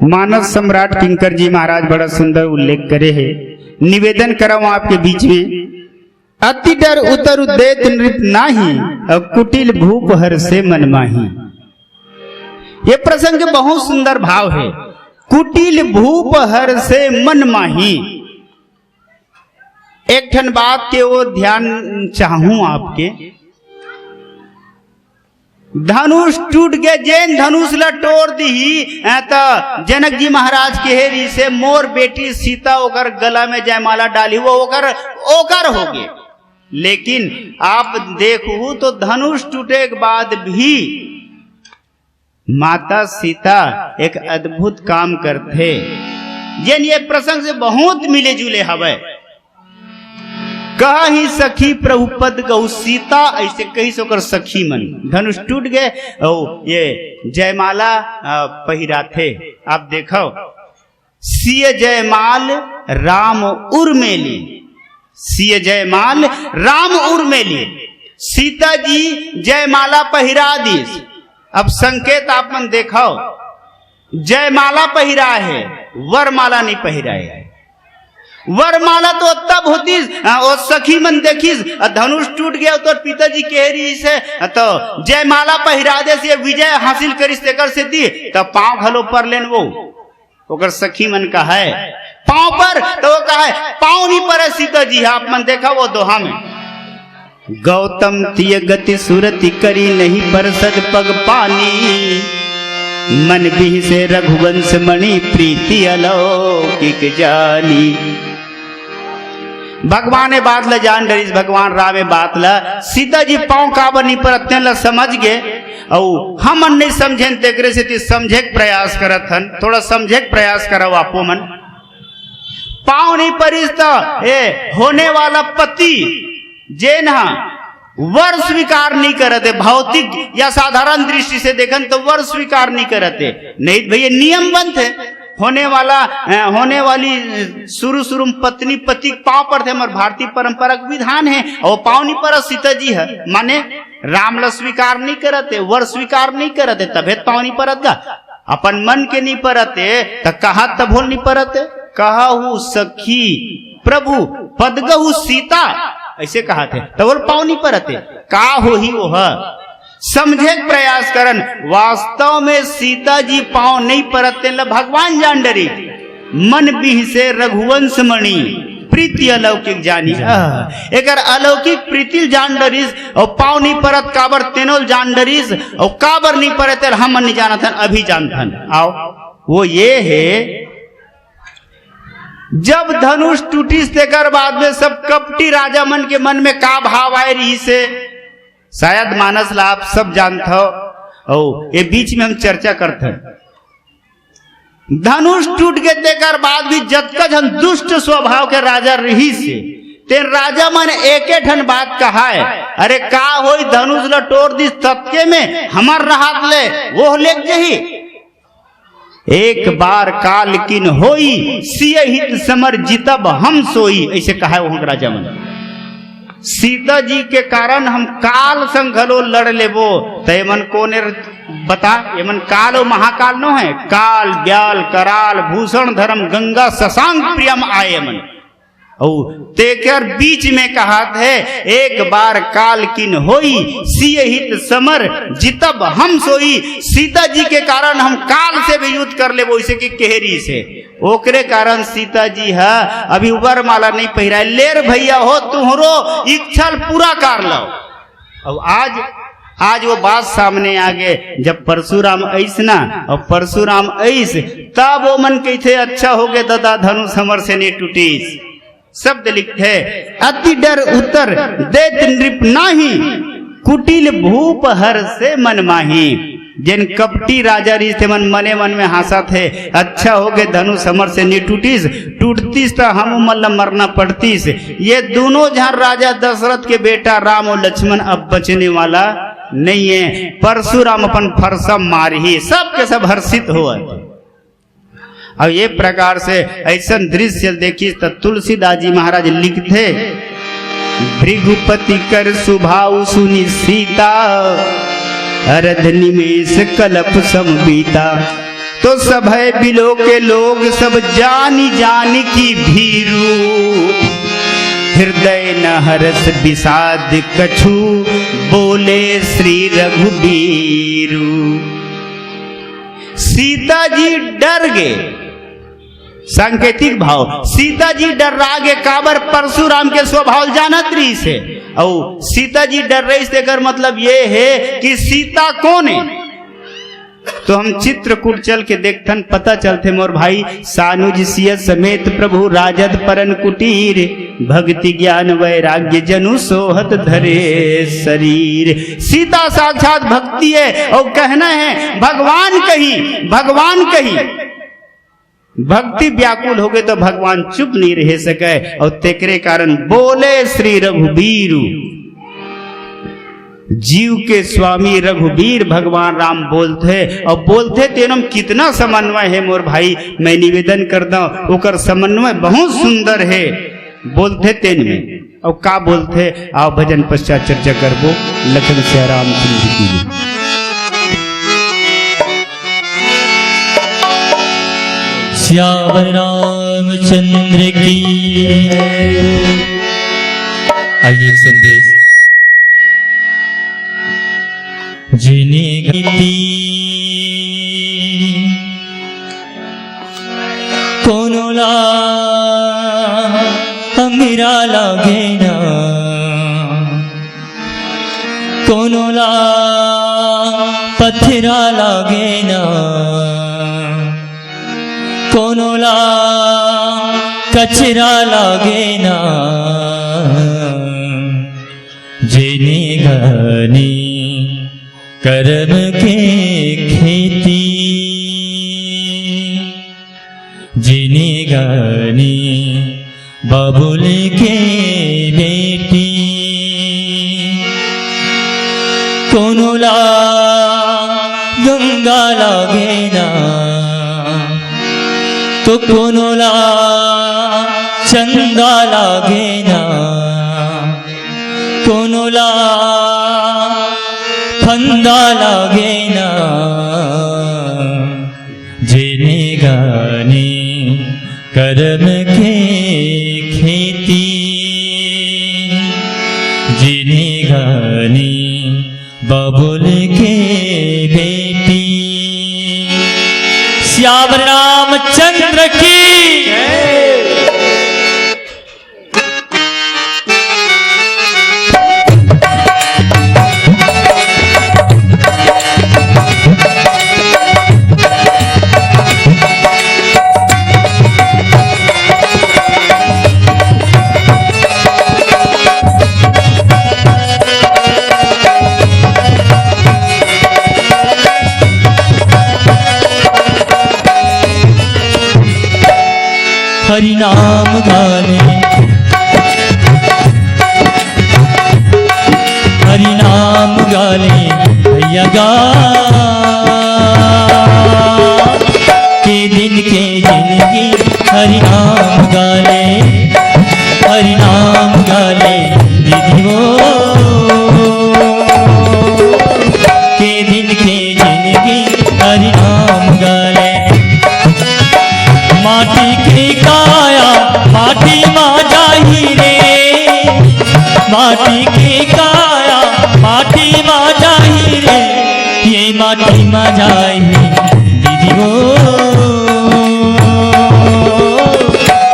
मानस सम्राट किंकर जी महाराज बड़ा सुंदर उल्लेख करे है। निवेदन करा हूं आपके बीच में। अति डर उतर उद्देत नृप नाही, अब कुटिल भूप हर से मन माही। ये प्रसंग बहुत सुंदर भाव है। कुटिल भूप हर से मन माही। एक ठन बात के वो ध्यान चाहूं आपके। धनुष टूट के जैन धनुष ला तोड़ दी तो जनक जी महाराज के हेरी से मोर बेटी सीता ओकर गला में जयमाला डाली वो ओकर हो गए। लेकिन आप देखो तो धनुष टूटे के बाद भी माता सीता एक अद्भुत काम करते जन ये प्रसंग से बहुत मिले जुले हवे। कहा ही सखी प्रभुपद कहू सीता ऐसे कही सोकर सखी मन। धनुष टूट गए और ये जयमाला पहिरा थे। आप देखो सिय जयमाल राम उर्मेली, सिय जयमाल राम उर्मेली। सीता जी जयमाला पहिरा दी। अब संकेत आप मन देखो जयमाला पहिरा है, वरमाला नहीं पहिरा है। वरमाला तो तब होती और सखी मन देखिस धनुष टूट गया तो पिताजी केहरी से तो जयमाला पहिरा दे से विजय हासिल करिस तेकर से दी तो पांव घलो पर लेन वो ओकर सखी मन का है पांव पर तो वो कहा है पांव नहीं पर सीता जी। आप मन देखा वो दोहा में गौतम तिय गति सुरति करी नहीं परसद पग पानी, मन भी से रघुवंश मणि प्रीति अलौकिक जानी। भगवान ने बात ला जान डरिस, भगवान राम बात ला सीता जी पांव काबर नहीं परतने ला समझ गए और हम नहीं समझे तेकरे से समझे प्रयास करत हन। थोड़ा समझे प्रयास करो आपो मन। पांव नहीं परिस तो होने वाला पति जे ना वर स्वीकार नहीं करते, भौतिक या साधारण दृष्टि से देखन तो वर स्वीकार नहीं करते। नहीं भैया नियम बंद है। होने वाली शुरू में पत्नी पति पांव पर थे। हमारे भारतीय परंपरा विधान है और पांव नहीं पर सीता जी है माने राम ला स्वीकार नहीं करते, वर स्वीकार नहीं करते तबे पांव नहीं परत गा। अपन मन के नहीं परते तो कहा तब नहीं परते। कहा हूँ सखी प्रभु पदगहु सीता ऐसे कहा थे तो बोल पाँव नहीं परते का हो ही वो है। समझे प्रयास करन वास्तव में सीता जी पाँव नहीं परते ल भगवान जान डरी। मन बीह से रघुवंश मणि प्रीति अलौकिक जानी। एक अलौकिक प्रीति जान डरीस और पाँव नहीं परत काबर तेनोल जान डरीस और काबर नहीं परते हम नहीं जाना था अभी जानथन। आओ वो ये है जब धनुष टूटिस तेकर बाद में सब कपटी राजा मन के मन में का भाव आए रही से शायद मानस ला आप सब जानते हो और ये बीच में हम चर्चा करते हैं। धनुष टूट के तेकर बाद भी जतक हम दुष्ट स्वभाव के राजा रही से ते राजा मन एक ठन बात कहा है अरे का होई धनुष ला तोड़ दी तत्के में हमार राहत ले वो लेक जही। एक बार काल किन होई सिय हित समर जितब हम सोई ऐसे कहा है वहां राजा मन। सीता जी के कारण हम काल संघलो लड़ लेबो तो मन कोने बता ये मन काल और महाकाल नो है। काल ब्याल कराल भूषण धर्म गंगा शशांक प्रियम आए मन और तेकर बीच में कहा थे एक बार काल किन होई सिय हित समर जितब हम सोई। सीता जी के कारण हम काल से भी युद्ध कर ले वो इसे की केहरी से ओकरे कारण सीता जी है अभी वरमाला नहीं पहिरा लेर भैया हो तुहरो इच्छा पूरा कर लो। अब आज वो बात सामने आ गए जब परशुराम ऐसना और परशुराम ऐस तब वो मन कहते अच्छा हो गए दादा धनुष हमर से नहीं टूटीस। शब्द लिखे अति डर उतर देत नृप नाही कुटिल भूप हर से मन माही। जिन कपटी राजा री थे मन मने मन में हंसा थे अच्छा हो गए धनुष हमर से नहीं टूटतीस तो हम मल्ल मरना पड़तीस। ये दोनों जहां राजा दशरथ के बेटा राम और लक्ष्मण अब बचने वाला नहीं है। परशुराम अपन फरसा मार ही सबके सब हर्षित हुआ। अब ये प्रकार से ऐसा दृश्य देखी तो तुलसीदास जी महाराज लिखते भृगुपति कर सुभाव सुनि सीता अरध निमेष कलप सम बीता। तो सब है बिलो के लोग सब जानी जान की भीरू, हृदय न हरस विषाद कछु बोले श्री रघुबीरू। सीता जी डर गए, सांकेतिक भाव, सीता जी डर्रा गे काबर परशुराम के स्वभाव जानत रही से। और सीता जी डर रही से कर मतलब ये है कि सीता कौन है। तो हम चित्रकूट चल के देखथन पता चलते मोर भाई, सानुज सिय समेत प्रभु राजद परन कुटीर, भक्ति ज्ञान वैराग्य जनु सोहत धरे शरीर। सीता साक्षात भक्ति है और कहना है भगवान कही, भगवान कही। भक्ति व्याकुल हो गए तो भगवान चुप नहीं रह सके और तेकरे कारण बोले श्री रघुबीर। जीव के स्वामी रघुबीर भगवान राम बोलते और बोलते तेनम कितना समन्वय है मोर भाई। मैं निवेदन करता हूं ओकर समन्वय बहुत सुंदर है। बोलते तेन में और का बोलते, आओ भजन पश्चात चर्चा करबो। लखन सिया राम चंद्र की श्याम रामचंद्र की। आइए एक संदेश। जिन्हें गीती कोनोला अमीरा लागे ना, कोनोला पत्थरा लागे ना, कोनोला कचरा लागे ना। जिन्हें घनी कर्म के खेती, जिन्हें गानी बबुल के बेटी, कोनोला गंगा लागे ना, तो कोनोला चंदा लागे ना, कोनोला फंदा लागे ना। जिन्हें गाने कर्म के खेती, जिन्हें गाने बबुल के बेटी। श्याम रामचंद्र की हरि नाम गाले, हरि नाम गाले भैया गा के दिन के जिंदगी। हरि नाम गाले, हरि नाम गाले दीदी वो के दिन के जिंदगी। हरि नाम गाले माटी की काया माटी माँ जाही रे, माटी की काया माटी माँ जाही रे, ये माटी माँ जाही दीदी वो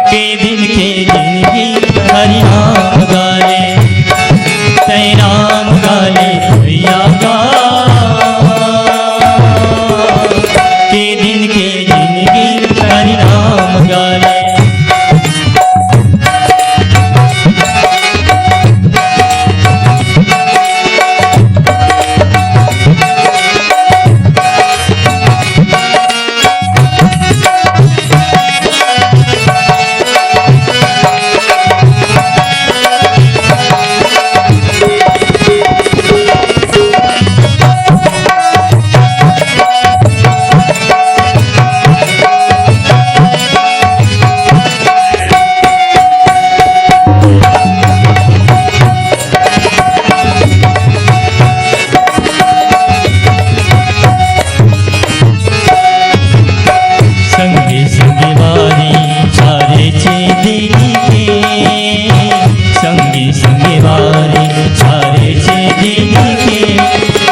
के दिन के जिंदगी। हरि नाम गाले तय नाम गाले भैया गा के दिन के जिंदगी। हरि नाम गाले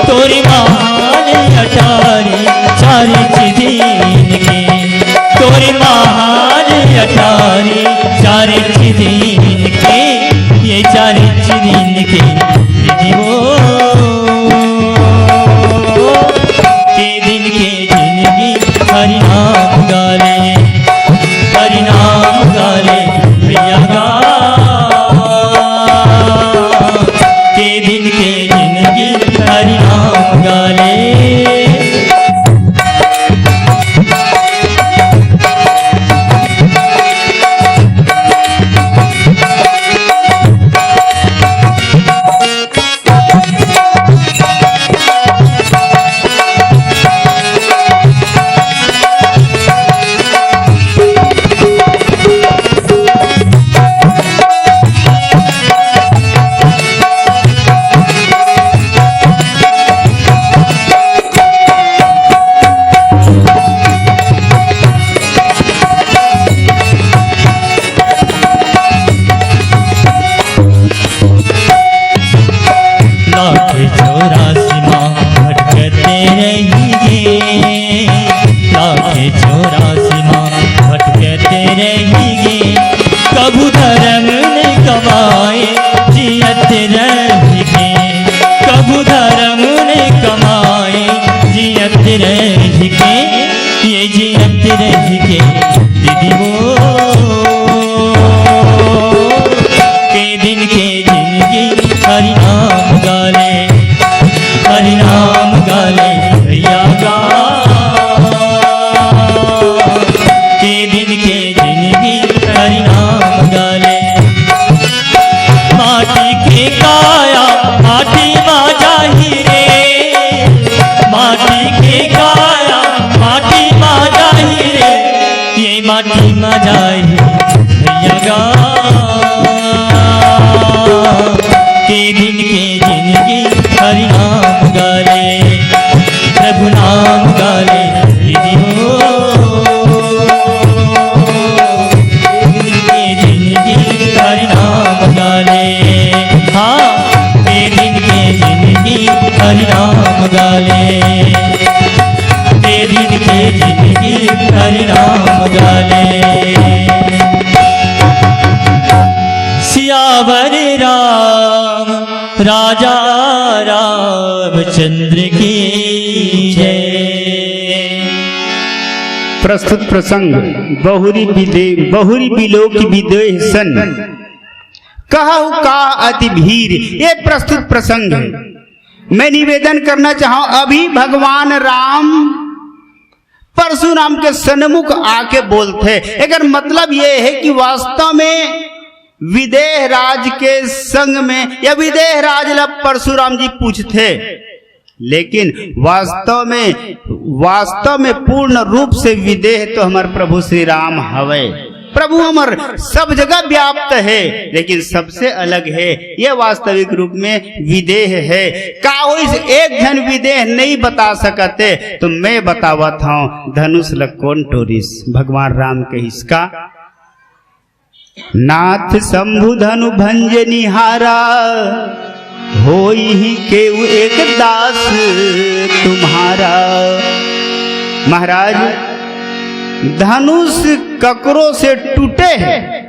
तोरी महान अटारी चारे चिदीन के, तोरी महान अटारी चारे चिदीन के, ये चारे चिदीन के दीदी के दिन के जिंदगी हरि नाम गाले, हरि नाम गाले भैया गा के दिन के जिंदगी हरि नाम गाले। कबू धर्म ने कमाए जियत रहे, कबू धर्म ने कमाए जियत रहे, ये जियत रहे दीदी वो के दिन के जिंदगी हरि नाम गाले, हरि नाम गाले भैया गा के दिन के जिंदगी हरि नाम गाले। माटी के काया माटी मा जाही रे, माटी के काया माटी मा जाही रे, ये माटी मा जाही भैया गा के दिन के जिंदगी हरि नाम गाले, प्रभु नाम गाले दीदी हो हरि नाम गाले। हाँ के दिन के जिंदगी हरि नाम गाले, के दिन के जिंदगी हरि नाम गाले। सियावर राम राजा रामचंद्र की जय। प्रस्तुत प्रसंग बहुरी बिलो की विदेह सन कहु का अति भीर, ये प्रस्तुत प्रसंग है। मैं निवेदन करना चाहूं, अभी भगवान राम परशुराम के सन्मुख आके बोलते, अगर मतलब ये है कि वास्तव में विदेह राज के संग में या विदेह राज ला परशुराम जी पूछते, लेकिन वास्तव में पूर्ण रूप से विदेह तो हमारे प्रभु श्री राम हवे। प्रभु हमार सब जगह व्याप्त है, लेकिन सबसे अलग है ये वास्तविक रूप में विदेह है। का इस एक जन विदेह नहीं बता सकते, तो मैं बतावत हूँ धनुष लकोन टोरिस भगवान राम के हिस्का। नाथ शंभु धनु भंज निहारा, होई ही केउ एक दास तुम्हारा। महाराज धनुष ककरो से टूटे है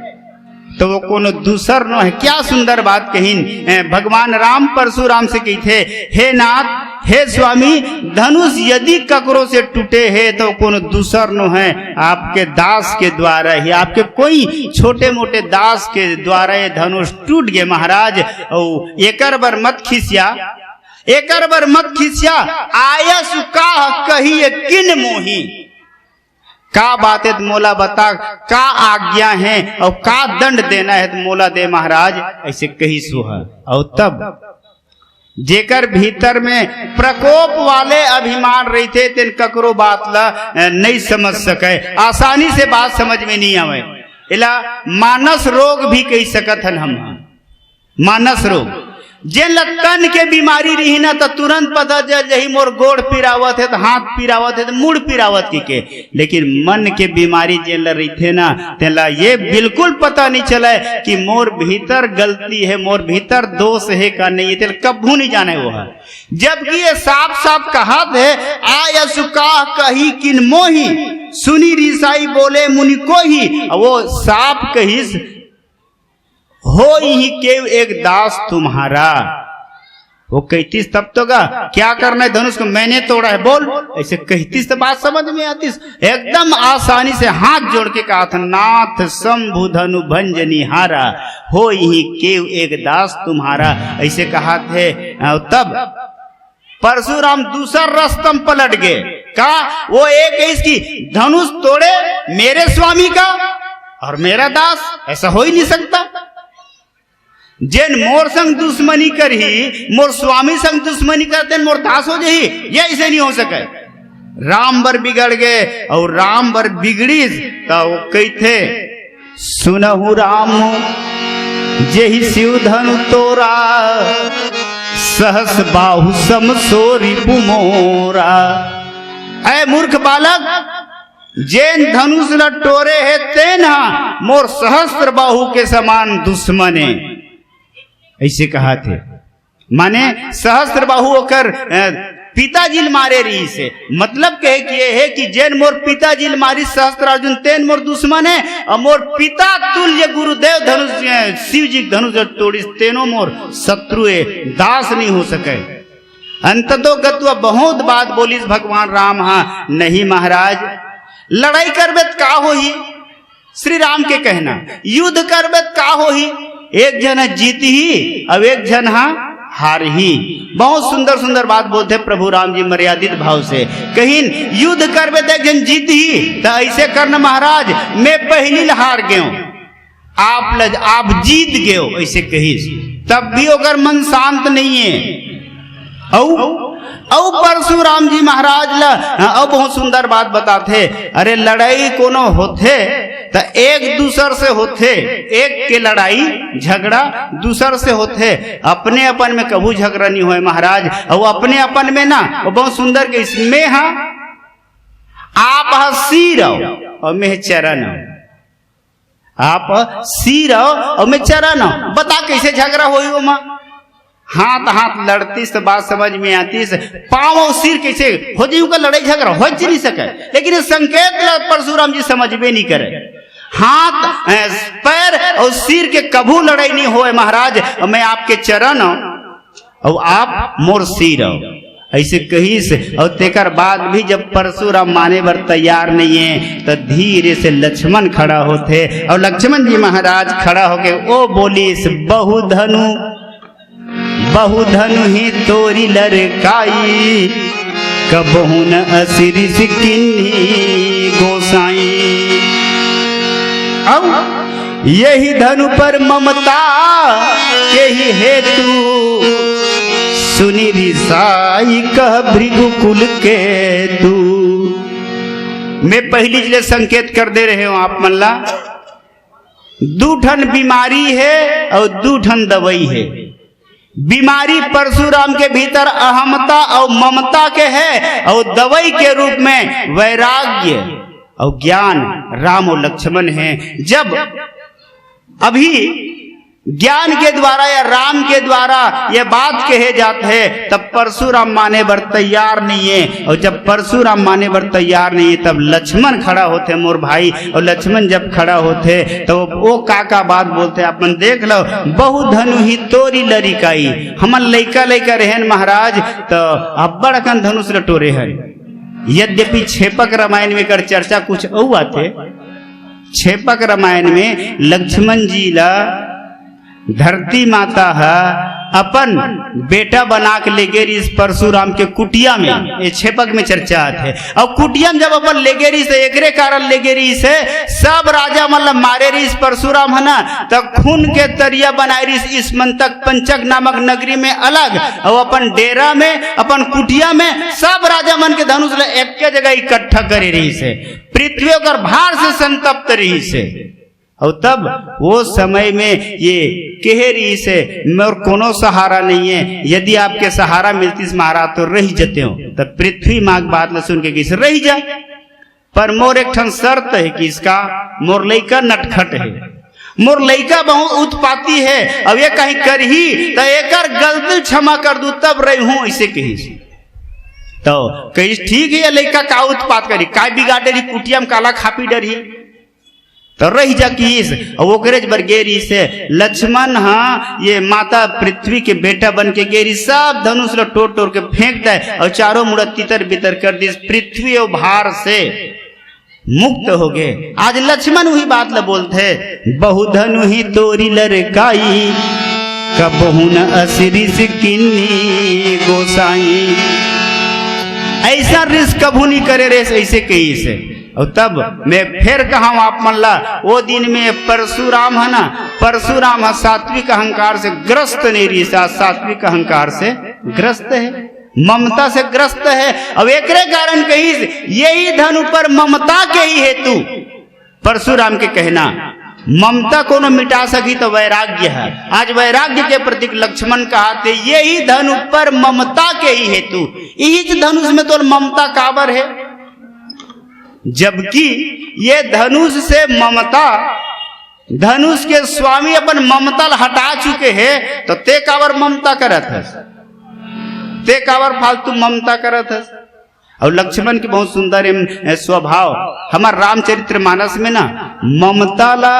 तो वो कोनो दूसर न है। क्या सुंदर बात कहीन भगवान राम परशुराम से कही थे, हे नाथ हे स्वामी, धनुष यदि ककरो से टूटे है तो कोनो दूसर न है, आपके दास के द्वारा ही, आपके कोई छोटे मोटे दास के द्वारा ये धनुष टूट गए। महाराज और एकर बर मत खिसिया, एकर बर मत खिसिया, आयस का कही किन मोही। का बात है तो मोला बता, का आज्ञा है और का दंड देना है तो मोला दे महाराज, ऐसे कही सुहा। और तब जेकर भीतर में प्रकोप वाले अभिमान रहते तेन ककरो बात ला नहीं समझ सके, आसानी से बात समझ में नहीं आवे। इला मानस रोग भी कही सकत हन हम, मानस रोग जेन तन के बीमारी रही ना तो तुरंत पता चल जही मोर गोड़ पिरावत है तो हाथ पिरावत है तो मुड़ पिरावत के लेकिन मन के बीमारी जेन रही थे ना तेला ये बिल्कुल पता नहीं चला कि मोर भीतर गलती है, मोर भीतर दोष है का नहीं है, कभू नहीं जाने वो है। जबकि ये साफ साफ कहा थे आय सुकाह कही किन मोही सुनी रिसाई बोले मुनि को ही, वो साफ कही हो ही के एक दास तुम्हारा। वो कहतीस तब तो गा क्या करना है धनुष को मैंने तोड़ा है बोल, ऐसे कहतीस तो बात समझ में आतीस। एकदम आसानी से हाथ जोड़ के कहा था नाथ शंभु धनु भंजनी हारा हो ही के एक दास तुम्हारा, ऐसे कहा थे। तब परशुराम दूसरा रस्तम पलट गए, कहा वो एक इसकी धनुष तोड़े मेरे स्वामी का और मेरा दास, ऐसा हो ही नहीं सकता। जेन मोर संग दुश्मनी करही मोर स्वामी संग दुश्मनी करते मोर दास हो जही, ये ऐसे नहीं हो सके। राम बर बिगड़ गए और राम बर बिगड़ी तो वो कही थे सुनहु राम जेहि शिव धनु तोरा सहस बाहु समसोरी पुमोरा। ऐ मूर्ख बालक जेन धनुष ल टोरे है तेना मोर सहस्त्र बाहु के समान दुश्मन है, ऐसे कहा थे। माने सहस्त्र बाहु होकर पिताजी मारे रही से मतलब कहे कि ये है कि जैन मोर पिताजी मारी सहस्त्र अर्जुन तेन मोर दुश्मन है और मोर पिता तुल्य गुरुदेव धनुष शिव जी धनुष तोड़ी तेनो मोर शत्रु है, दास नहीं हो सके। अंततो गत्वा बहुत बात बोलिस भगवान राम। हाँ नहीं महाराज लड़ाई करबे का हो ही, श्री राम के कहना युद्ध करबे का हो ही, एक जन जीत ही अब एक जन हार ही। बहुत सुंदर सुंदर बात बोलते प्रभु राम जी मर्यादित भाव से। कहीं युद्ध करबे तो एक जन जीत ही, तो ऐसे करना महाराज मैं पहली हार गयो आप जीत गए ऐसे कही, तब भी अगर मन शांत नहीं है। औ परशुराम जी महाराज ला बहुत सुंदर बात बताते, अरे लड़ाई कोनो होते तो एक दूसर से होते, एक के लड़ाई झगड़ा दूसर से होते, अपने अपन में कभू झगड़ा नहीं हुए महाराज। और अपने अपन में ना वो बहुत सुंदर के इसमें आप सिर और मैं चरण, आप सिर और मैं चरण, बता कैसे झगड़ा हो वो माँ हाथ हाथ लड़ती से बात समझ में आती से, पांव और सिर कैसे हो जी का लड़ाई झगड़ा हो नहीं सके। लेकिन इस संकेत परशुराम जी समझ में नहीं करे, हाथ पैर और सिर के कभू लड़ाई नहीं होए महाराज, मैं आपके चरण और आप मोर सिर ऐसे कही से। और तेकर बाद भी जब परशुराम माने बर तैयार नहीं है तो धीरे से लक्ष्मण खड़ा होते और लक्ष्मण जी महाराज खड़ा होके ओ बोलिस बहु धनु ही तोरी लड़काई कबहू न असिरी किन्ही गोसाई। अब यही धनु पर ममता के ही हेतु सुनी रिसाई कह भृगुकुल के तू। मैं पहली जिले संकेत कर दे रहे हूं आप मल्ला, दूठन बीमारी है और दूठन दवाई है। बीमारी परशुराम के भीतर अहमता और ममता के है और दवाई के रूप में वैराग्य और ज्ञान राम और लक्ष्मण है। जब अभी ज्ञान के द्वारा या राम के द्वारा ये बात कहे जाते हैं तब परशुराम माने बर तैयार नहीं है, और जब परशुराम माने बर तैयार नहीं है तब लक्ष्मण खड़ा होते मोर भाई। और लक्ष्मण जब खड़ा होते तो वो काका बात बोलते अपन देख लो बहु धनु ही तोरी लड़िकाई, हमन लइका लइका रहन महाराज तो अब्बड़ अकन धनुष लटोरे हैं। यद्यपि छेपक रामायण में कर चर्चा कुछ और आते, छेपक रामायण में लक्ष्मण जी ला धरती माता है अपन बेटा बना के ले गई इस परशुराम के कुटिया में, ये छेपक में चर्चा है। और कुटिया में जब अपन ले गई से एकरे कारण ले गई से सब राजा मतलब मारे रही इस परशुराम है ना, तो खून के तरिया बनाए रही इस मंतक पंचक नामक नगरी में अलग, और अपन डेरा में अपन कुटिया में सब राजा मन के धनुष एक जगह इकट्ठा करे रही से, पृथ्वी और भार से संतप्त रही से। और तब वो समय में ये केहरी से मोर कोनो सहारा नहीं है, यदि आपके सहारा मिलती महाराज तो रही जते हो। तब पृथ्वी माँ बात न सुन के किस रही जा, पर मोर एक ठन शर्त है कि इसका मोर लइका नटखट है, मोर लइका बहुत उत्पाती है, अब ये कहीं कर ही तो एक गलती क्षमा कर दू तब रही हूं ऐसे कही। तो कही ठीक है, ये लइका का उत्पात करी, का बिगाड़े रही, कुटिया में काला खापी डरी तो रही जा किस ओकरेज बर गेरी से लक्ष्मण हाँ ये माता पृथ्वी के बेटा बन के गेरी, सब धनुष लो टोट टोट के फेंक दे और चारों मुड़ा तितर बितर कर दी, पृथ्वी और भार से मुक्त हो गए। आज लक्ष्मण वही बात ल बोलते, बहुधनु ही तोरी लरकाई कबहू न असरी से किन्नी गोसाई। ऐसा रिस्क कबू नहीं करे रे ऐसे कही से। और तब मैं फिर कहा आप मल्ला वो दिन में परशुराम है ना, परशुराम है सात्विक अहंकार से ग्रस्त नहीं रही, सात्विक अहंकार से ग्रस्त है, ममता से ग्रस्त है। अब एक कारण कही यही धनु पर ममता के ही हेतु परशुराम के कहना, ममता को न मिटा सकी तो वैराग्य है। आज वैराग्य के प्रतीक लक्ष्मण कहा थे यही धनु पर ममता के ही हेतु, यही धनुष में तो ममता काबर है, जबकि ये धनुष से ममता, धनुष के स्वामी अपन ममता हटा चुके हैं, तो ते काबर ममता करत है, ते काबर फालतू ममता करत है। और लक्ष्मण की बहुत सुंदर स्वभाव, हमार रामचरित्र मानस में ना ममता ला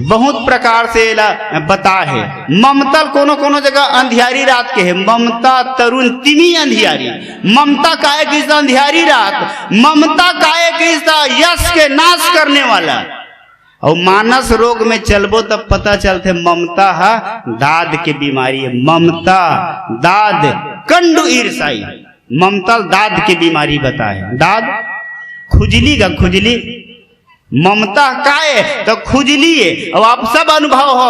बहुत प्रकार से ला बता है। ममता कोनो कोनो जगह अंधियारी रात के है, ममता तरुण तिमी अंधियारी, ममता काहे किसा अंधियारी रात, ममता काहे किसा यश के नाश करने वाला। और मानस रोग में चलबो तब पता चलते ममता है दाद के बीमारी है, ममता दाद कंडु ईर्षाई, ममता दाद की बीमारी बताए, दाद खुजली का खुजली, ममता काए तो खुजली है। अब आप सब अनुभव हो,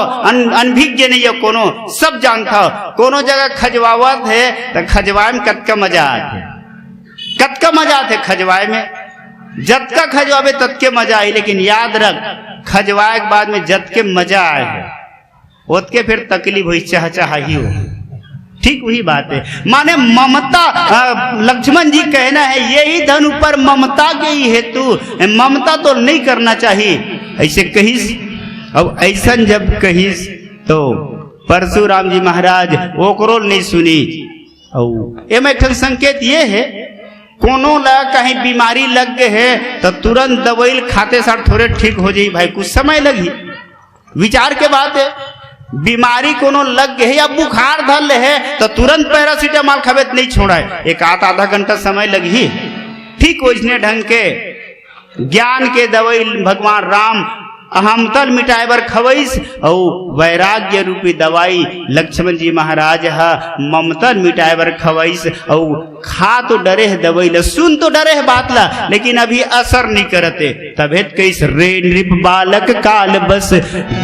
अनभिज्ञ नहीं हो, कोनो सब जानता हो, कोनो जगह खजवावत है तो खजवाए में कतका मजा आते, कतका मजा आते खजवाए में, जब तक खजवावे तब के मजा आई, लेकिन याद रख खजवाए के बाद में जब के मजा आए है उसके फिर तकलीफ हुई चाह ही हो। ठीक वही बात है, माने ममता, लक्ष्मण जी कहना है यही धनु पर ममता के ही हेतु, ममता तो नहीं करना चाहिए ऐसे कहिस। अब ऐसा जब कहिस तो परशुराम जी महाराज ओकरो नहीं सुनी। और एम एक संकेत ये है, कोनो ला कहीं बीमारी लग गए है तो तुरंत दवाई खाते साथ थोड़े ठीक हो जाई भाई, कुछ समय लगी, विचार के बात है। बीमारी कोनो लग गए या बुखार धल है तो तुरंत पैरासीटामॉल खावे नहीं छोड़ा, एक आधा घंटा समय लगी। ठीक वैसने ढंग के ज्ञान के दवाई भगवान राम अहमतल मिटाए बर खवैस, और वैराग्य रूपी दवाई लक्ष्मण जी महाराज है ममतल मिटाए बर खवैस। और खा तो डरे है दवाई ला, सुन तो डरे है बात ला, लेकिन अभी असर नहीं करते। तबेत कैस रे नृप बालक काल बस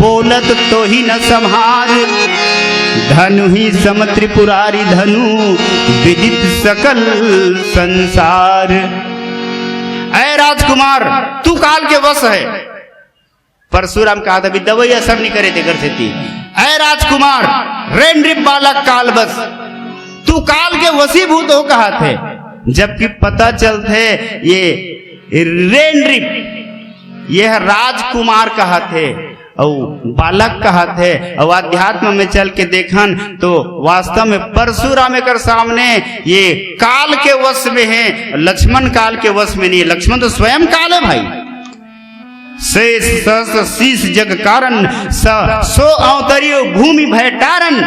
बोलत तो ही न संहार, धनु ही सम त्रिपुरारी धनु विदित सकल संसार। ऐ राजकुमार तू काल के वश है, परशुराम कहा था भी दवाई असर नहीं करे थे घर से थी। ऐ राजकुमार रे नृप बालक काल बस, तू काल के वशीभूत हो कहा थे, जबकि पता चलते ये रे नृप यह राजकुमार कहा थे और बालक कहा थे। और अध्यात्म में चल के देखन तो वास्तव में परशुराम के सामने ये काल के वश में है, लक्ष्मण काल के वश में नहीं है। लक्ष्मण तो स्वयं काल है भाई, शेष सहस शीस जग कारण सो अवतरियो भूमि भय टारन,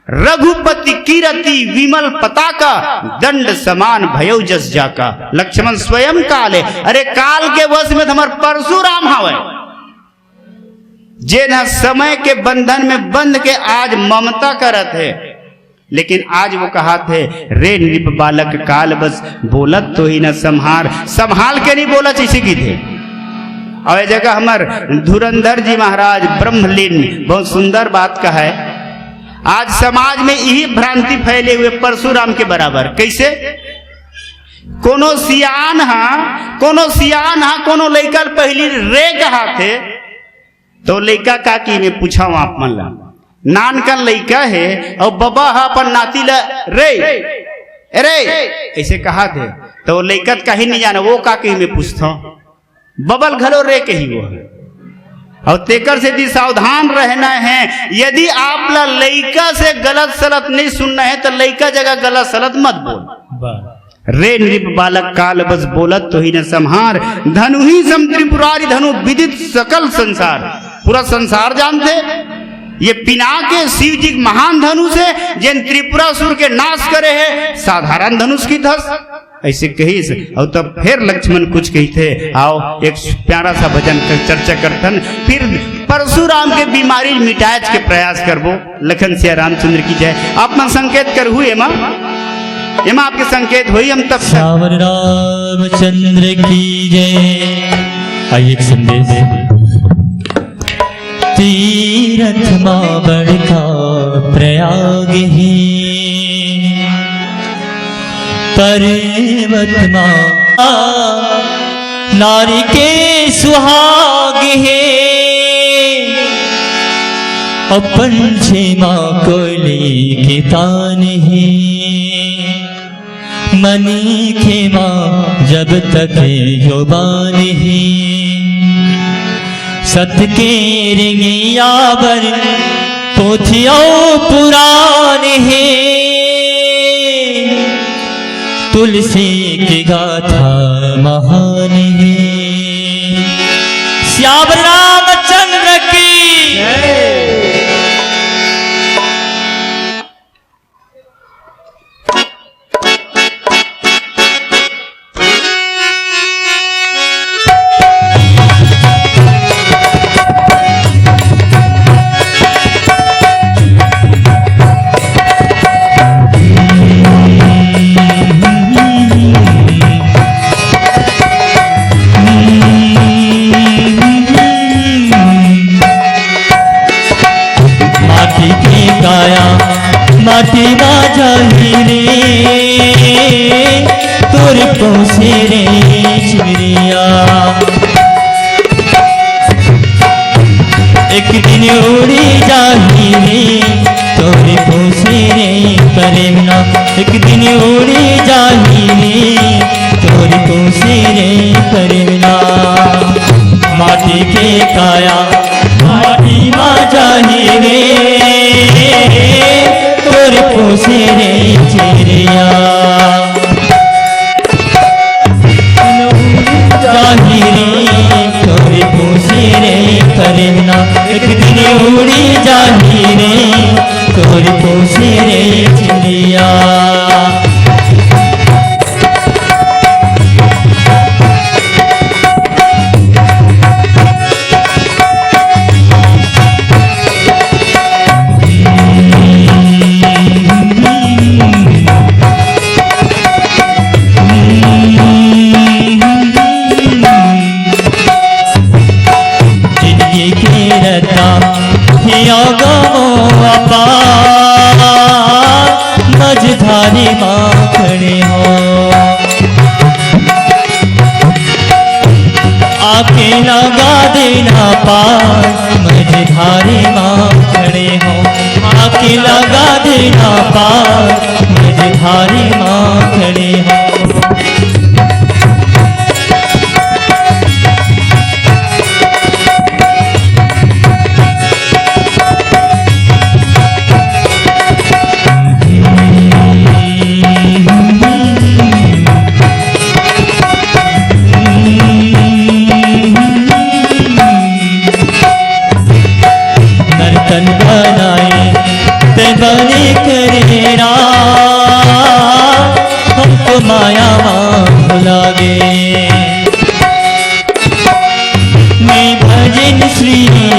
रघुपति कीरति विमल पताका दंड समान भयो जस जाका। लक्ष्मण स्वयं काल है, अरे काल के वश में हमार परशुराम हवे, जे न समय के बंधन में बंध के आज ममता करत है, लेकिन आज वो कहा थे रे नृप बालक काल बस बोलत तो ही न संहार, संभाल के नहीं बोला इसी की थे। और जगह हमार धुरंधर जी महाराज ब्रह्मलीन बहुत सुंदर बात कहा है। आज समाज में यही भ्रांति फैले हुए परशुराम के बराबर, कैसे कोनो सियान हा कोनो लड़का पहली रे कहा थे तो लड़का का की में पूछा आप मन ला नान का लड़का है और बाबा हा अपन नाती ला रे अरे ऐसे कहा थे तो लड़का कहीं नहीं जाना वो का कहीं में पूछता बबल घलो रे कही वो है और तेकर से भी सावधान रहना है। यदि आप ला लड़का से गलत सलत नहीं सुनना है तो लड़का जगह गलत सलत मत बोल। रे नृप बालक काल बस बोलत तो ही न संहार धनु ही सम त्रिपुरारी धनु विदित सकल संसार। पूरा संसार जानते ये पिनाके शिव जी महान धनुष है जिन त्रिपुरासुर के नाश करे है साधारण धनुष की धस ऐसे कही से। और तब फिर लक्ष्मण कुछ कही थे आओ एक प्यारा सा भजन कर चर्चा करतन फिर परशुराम के बीमारी मिटाज के प्रयास करबो। लखन सिया रामचंद्र की जय। अपना संकेत कर हुए एमा आपके संकेत हुई हम तब श्याम रामचंद्र की जय। आइए एक संदेश तीरथ मां बड़का प्रयाग है पर्वत मां नारी के सुहाग है अपन मां कोली के तान है मनी के मां जब तक जुबान है सत के रिंगिया बर पोथियो पुराण है तुलसी की गाथा महान है। श्याम रामचंद्र की माटी बाजा रे तोर पोसे रे चिड़िया एक दिन उड़ी जाही रे तोर पोसे रे करेमना एक दिन उड़ी जाही रे तोर पोसे रे करेमना माटी के काया माटी बाजा रे तोर पोसे रे चिड़िया जाही रे तोर पोसे रे करना एक दिन उड़ी जाही रे तोर पोसे रे चिड़िया मझधारी माँ खड़े हो आके लगा देना पार मझधारी माँ खड़े हो आके लगा देना पार मझधारी माँ खड़े हो। नर्तन बनाए ते बने करे हमको माया भुला गे मैं भजन श्री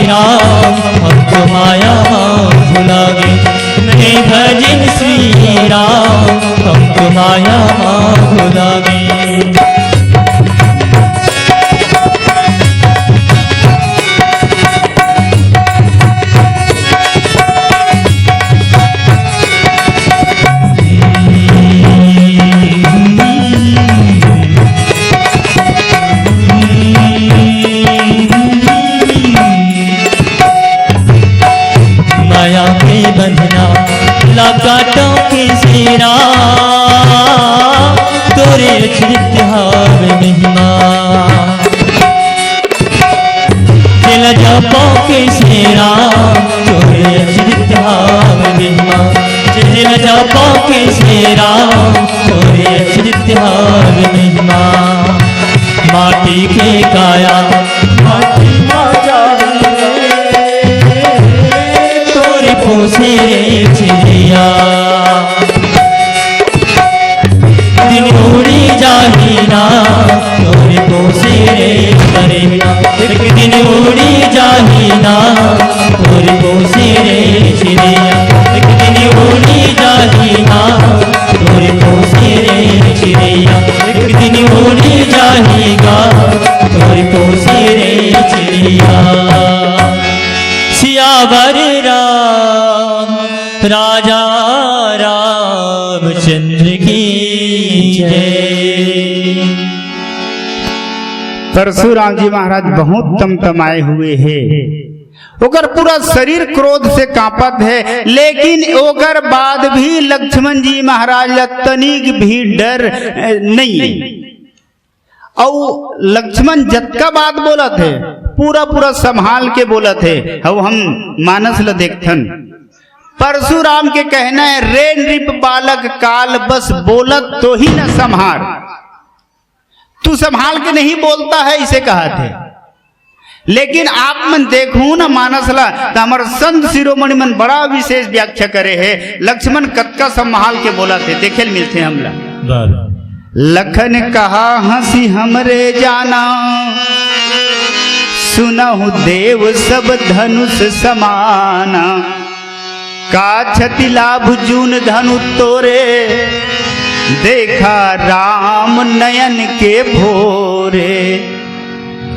राम हमको माया भुला गे मैं भजन श्री राम हमको माया भुला गे। तोरे अचरित हार महिमा दिल जपो के शेरा तोरे अचरित हार महिमा दिल जपो के शेरा तोरे अचरित हार महिमा माटी के काया माटी राजा तोरे पोसे चिड़िया दिन उड़ी जाहीना तोरे पोसे करेगा एक दिन उड़ी जाहीना तोरे पोसे चिड़िया एक दिन उड़ी जाहीना तोरे पोसे चिड़िया एक दिन उड़ी जाहीगा तोरे पोसे चिड़िया सियावर राम राजा रामचंद्र की जय। परशुराम जी महाराज बहुत तमतमाए हुए हैं, ओकर पूरा शरीर क्रोध से कांपत है, लेकिन ओकर बाद भी लक्ष्मण जी महाराज तनिक भी डर नहीं। और लक्ष्मण जतका बात बोला थे पूरा पूरा संभाल के बोला थे। अब हम मानस ल देखथन परशुराम के कहना है रे नृप बालक काल बस बोलत तो ही न संहार, तू संभाल के नहीं बोलता है इसे कहा थे। लेकिन आप मन देखू ना मानसला तो हमारे संत शिरोमणि मन बड़ा विशेष व्याख्या करे है लक्ष्मण कतका संभाल के बोला थे। देखे मिलते हमला लखन कहा हंसी हमरे जाना सुनहु देव सब धनुष समाना का क्षति लाभ जून धनु तोरे देखा राम नयन के भोरे।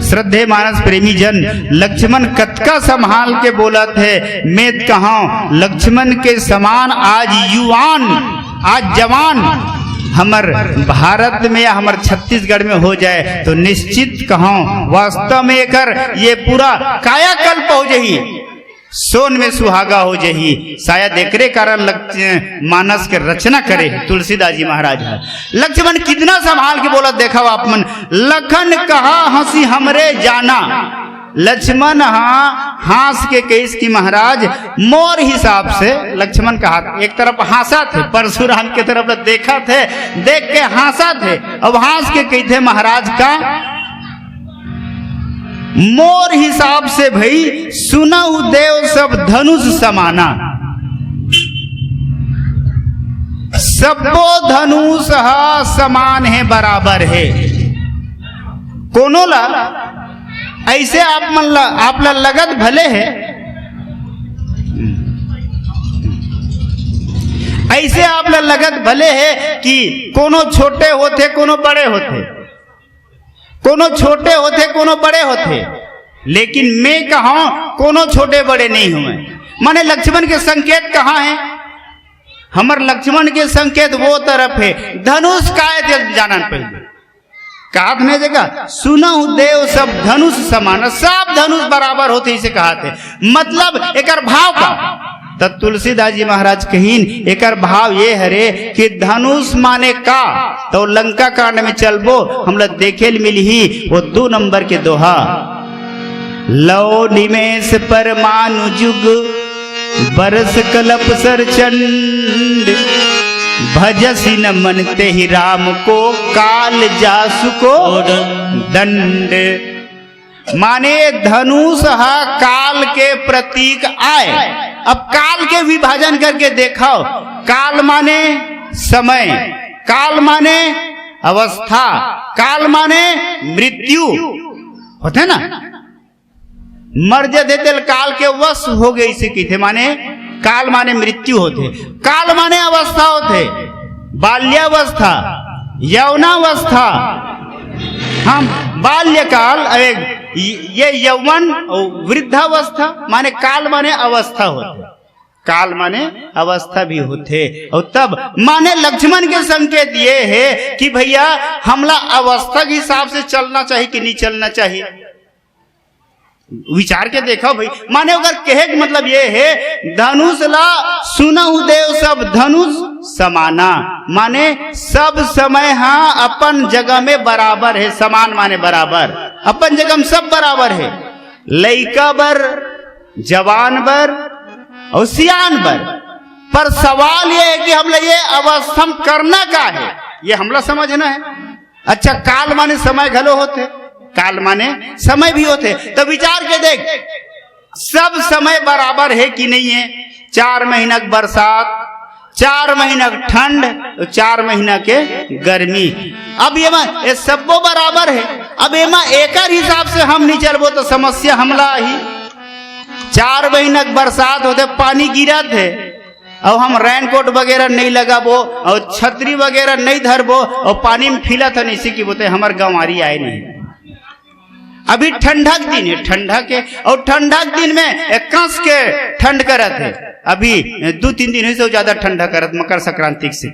श्रद्धे मानस प्रेमी जन लक्ष्मण कतका संभाल के बोला थे। मैं कहा लक्ष्मण के समान आज युवान आज जवान हमर भारत में या हमर छत्तीसगढ़ में हो जाए तो निश्चित कहूं वास्तव में कर ये पूरा कायाकल्प हो जाही, सोन में सुहागा हो जाही। शायद एकरे कारण मानस के रचना करे तुलसीदास जी महाराज। लक्ष्मण कितना संभाल के बोला देखा आप मन। लखन कहा हंसी हमरे जाना, लक्ष्मण हांस के कैस की महाराज मोर हिसाब से लक्ष्मण कहा एक तरफ हंसा थे परशुराम के तरफ देखा थे, देख के हंसा थे। अब हंस के कही थे महाराज का मोर हिसाब से भाई सुनहु देव सब धनुष समाना, सबो धनुष समान है बराबर है। कोनो ला ऐसे आप लगत भले है, ऐसे आप लगत भले है कि कोनो छोटे होते कोनो बड़े होते, कोनो छोटे होते कोनो बड़े होते, लेकिन मैं कहा कोनो छोटे बड़े नहीं हुए। माने लक्ष्मण के संकेत कहाँ है? हमर लक्ष्मण के संकेत वो तरफ है धनुष का जानन पहले कहा नहीं देखा सुनहु देव सब धनुष समान, सब धनुष बराबर होते इसे कहा थे। मतलब एकर भाव का तो तुलसीदास जी महाराज कहीन एकर भाव ये हरे कि धनुष माने का तो लंका कांड में चलबो हम लोग देखे मिली ही वो 2 नंबर के दोहा लो निमेष परमाणु जुग बरस कलप सर चंड भजसी न मनते ही राम को काल जासु को दंड। माने धनुष काल के प्रतीक आए। अब काल के विभाजन करके देखाओ, काल माने समय, काल माने अवस्था, काल माने मृत्यु होते ना, मर जाते दिल काल के वश हो गए इसे कहते। माने काल माने मृत्यु होते, काल माने अवस्था होते, बाल्यावस्था, यौनावस्था, हम बाल्यकाल, ये यौवन और वृद्धावस्था। माने काल माने अवस्था होते, काल माने अवस्था भी होते। और तब माने लक्ष्मण के संकेत ये है कि भैया हमला अवस्था के हिसाब से चलना चाहिए कि नहीं चलना चाहिए, विचार के देखो भाई। माने अगर कहे मतलब ये है धनुष ला सुनहु देव सब धनुष समाना, माने सब समय हाँ अपन जगह में बराबर है। समान माने बराबर, अपन जगह में सब बराबर है। लइका बर, जवान बर और सियान बर। पर सवाल ये है कि हमला ये अवस्था में करना का है, ये हमला समझना है। अच्छा, काल माने समय घलो होते, काल माने समय भी होते, तो विचार के देख सब समय बराबर है कि नहीं है। 4 महीना बरसात, 4 महीना ठंड, 4 महीना के गर्मी। अब ये सबको बराबर है। अब एमा एक हिसाब से हम नहीं चलबो तो समस्या हमला ही। 4 महीना बरसात होते, पानी गिरा थे, और हम रेनकोट वगैरह नहीं लगाबो और छतरी वगैरह नहीं धरबो और पानी में फिला था नहीं कि बोते हमार गंवारी आए नहीं। अभी ठंडा के दिन है, ठंडा के, और ठंडा के दिन में कस के ठंड करत है। अभी 2-3 दिन हुई से ज्यादा ठंडा करत, मकर संक्रांति से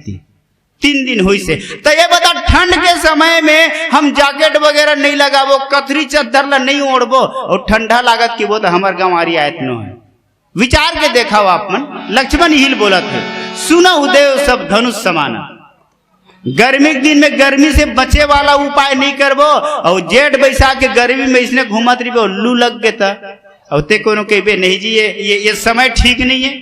3 दिन हुई से। तो ये बता, ठंड के समय में हम जैकेट वगैरह नहीं लगाबो, कथरी चद्दर ला नहीं ओढ़बो और ठंडा लागत कि वो तो हमार गंवारी आयत न है। विचार के देखा आप मन, लक्ष्मण हिल बोला थे, सुना उदय सब धनुष समाना। गर्मी के दिन में गर्मी से बचे वाला उपाय नहीं करबो, और जेठ बैसाख के गर्मी में इसने घूमत रही लू लग गए था, और ते कोनो कहबे नहीं जी ये समय ठीक नहीं है,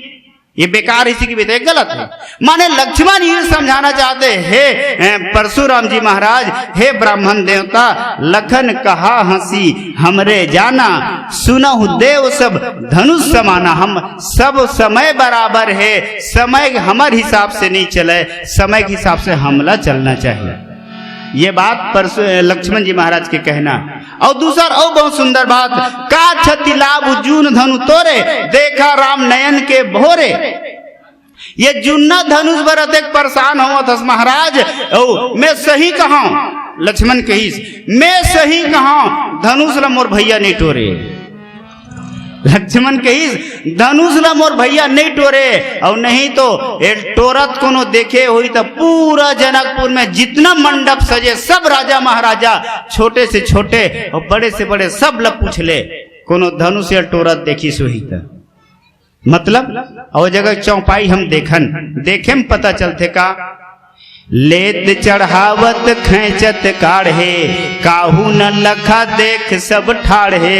ये बेकार इसी की बेटे गलत है। माने लक्ष्मण ये समझाना चाहते, हे परशुराम जी महाराज, हे ब्राह्मण देवता, लखन कहा हंसी हमरे जाना, सुनहु देव सब धनुष समाना। हम सब समय बराबर है, समय हमारे हिसाब से नहीं चले, समय के हिसाब से हमला चलना चाहिए। ये बात लक्ष्मण जी महाराज के कहना। और दूसरा और बहुत सुंदर बात, का छति लाभ जून धनु तोरे, देखा राम नयन के भोरे। ये जुन्ना धनुष बरत एक परेशान हुआ था महाराज, ओ मैं सही कहा, लक्ष्मण कहीस मैं सही कहा, धनुष ला मोर भैया नहीं टोरे। लक्ष्मण कहीस धनुष ला मोर भैया नहीं टोरे, और नहीं तो टोरत कोनो देखे हुई तो पूरा जनकपुर में जितना मंडप सजे सब राजा महाराजा, छोटे से छोटे और बड़े से बड़े सब लोग पूछ ले, कोनो धनुष या टोरत देखी सोही था। मतलब और जगह चौपाई हम देखे में पता चलते का, लेत चढ़ावत खैचत काढ़े, काहू न लखा देख सब ठाढ़े,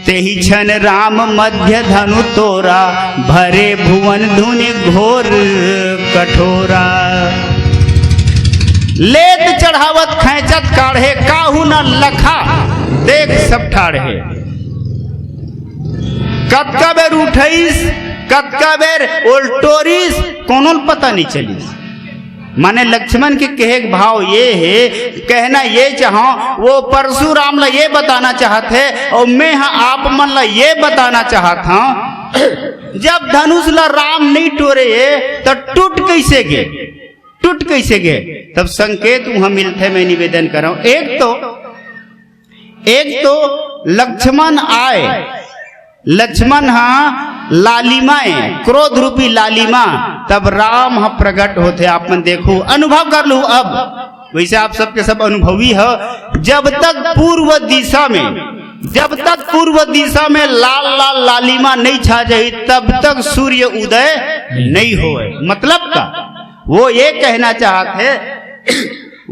तेहि क्षण राम मध्य धनु तोरा, भरे भुवन धुनि घोर कठोरा। लेत चढ़ावत खैचत काढ़े, काहू न लखा देख सब ठाढ़े। कतका बेर उठईस, कतका बेर उल्टोरिस, कोनो पता नहीं चलीस। माने लक्ष्मण के कहे भाव ये है, कहना ये चाहो, वो परशुराम ला ये बताना चाहते, और मैं आप मन ला ये बताना चाहता हूं, जब धनुष ला राम नहीं टोरे तो टूट कैसे गए, टूट कैसे गए? तब संकेत वहां मिलते, मैं निवेदन कर रहा हूं। एक तो लक्ष्मण आए, लक्ष्मण हाँ लालिमाए, क्रोध रूपी लालिमा, तब राम हाँ प्रकट होते। आप मन देखो, अनुभव कर लो। अब वैसे आप सबके सब अनुभवी है, जब तक पूर्व दिशा में लाल लाल लालिमा नहीं छा जाए, तब तक सूर्य उदय नहीं होए। मतलब का वो ये कहना चाहते,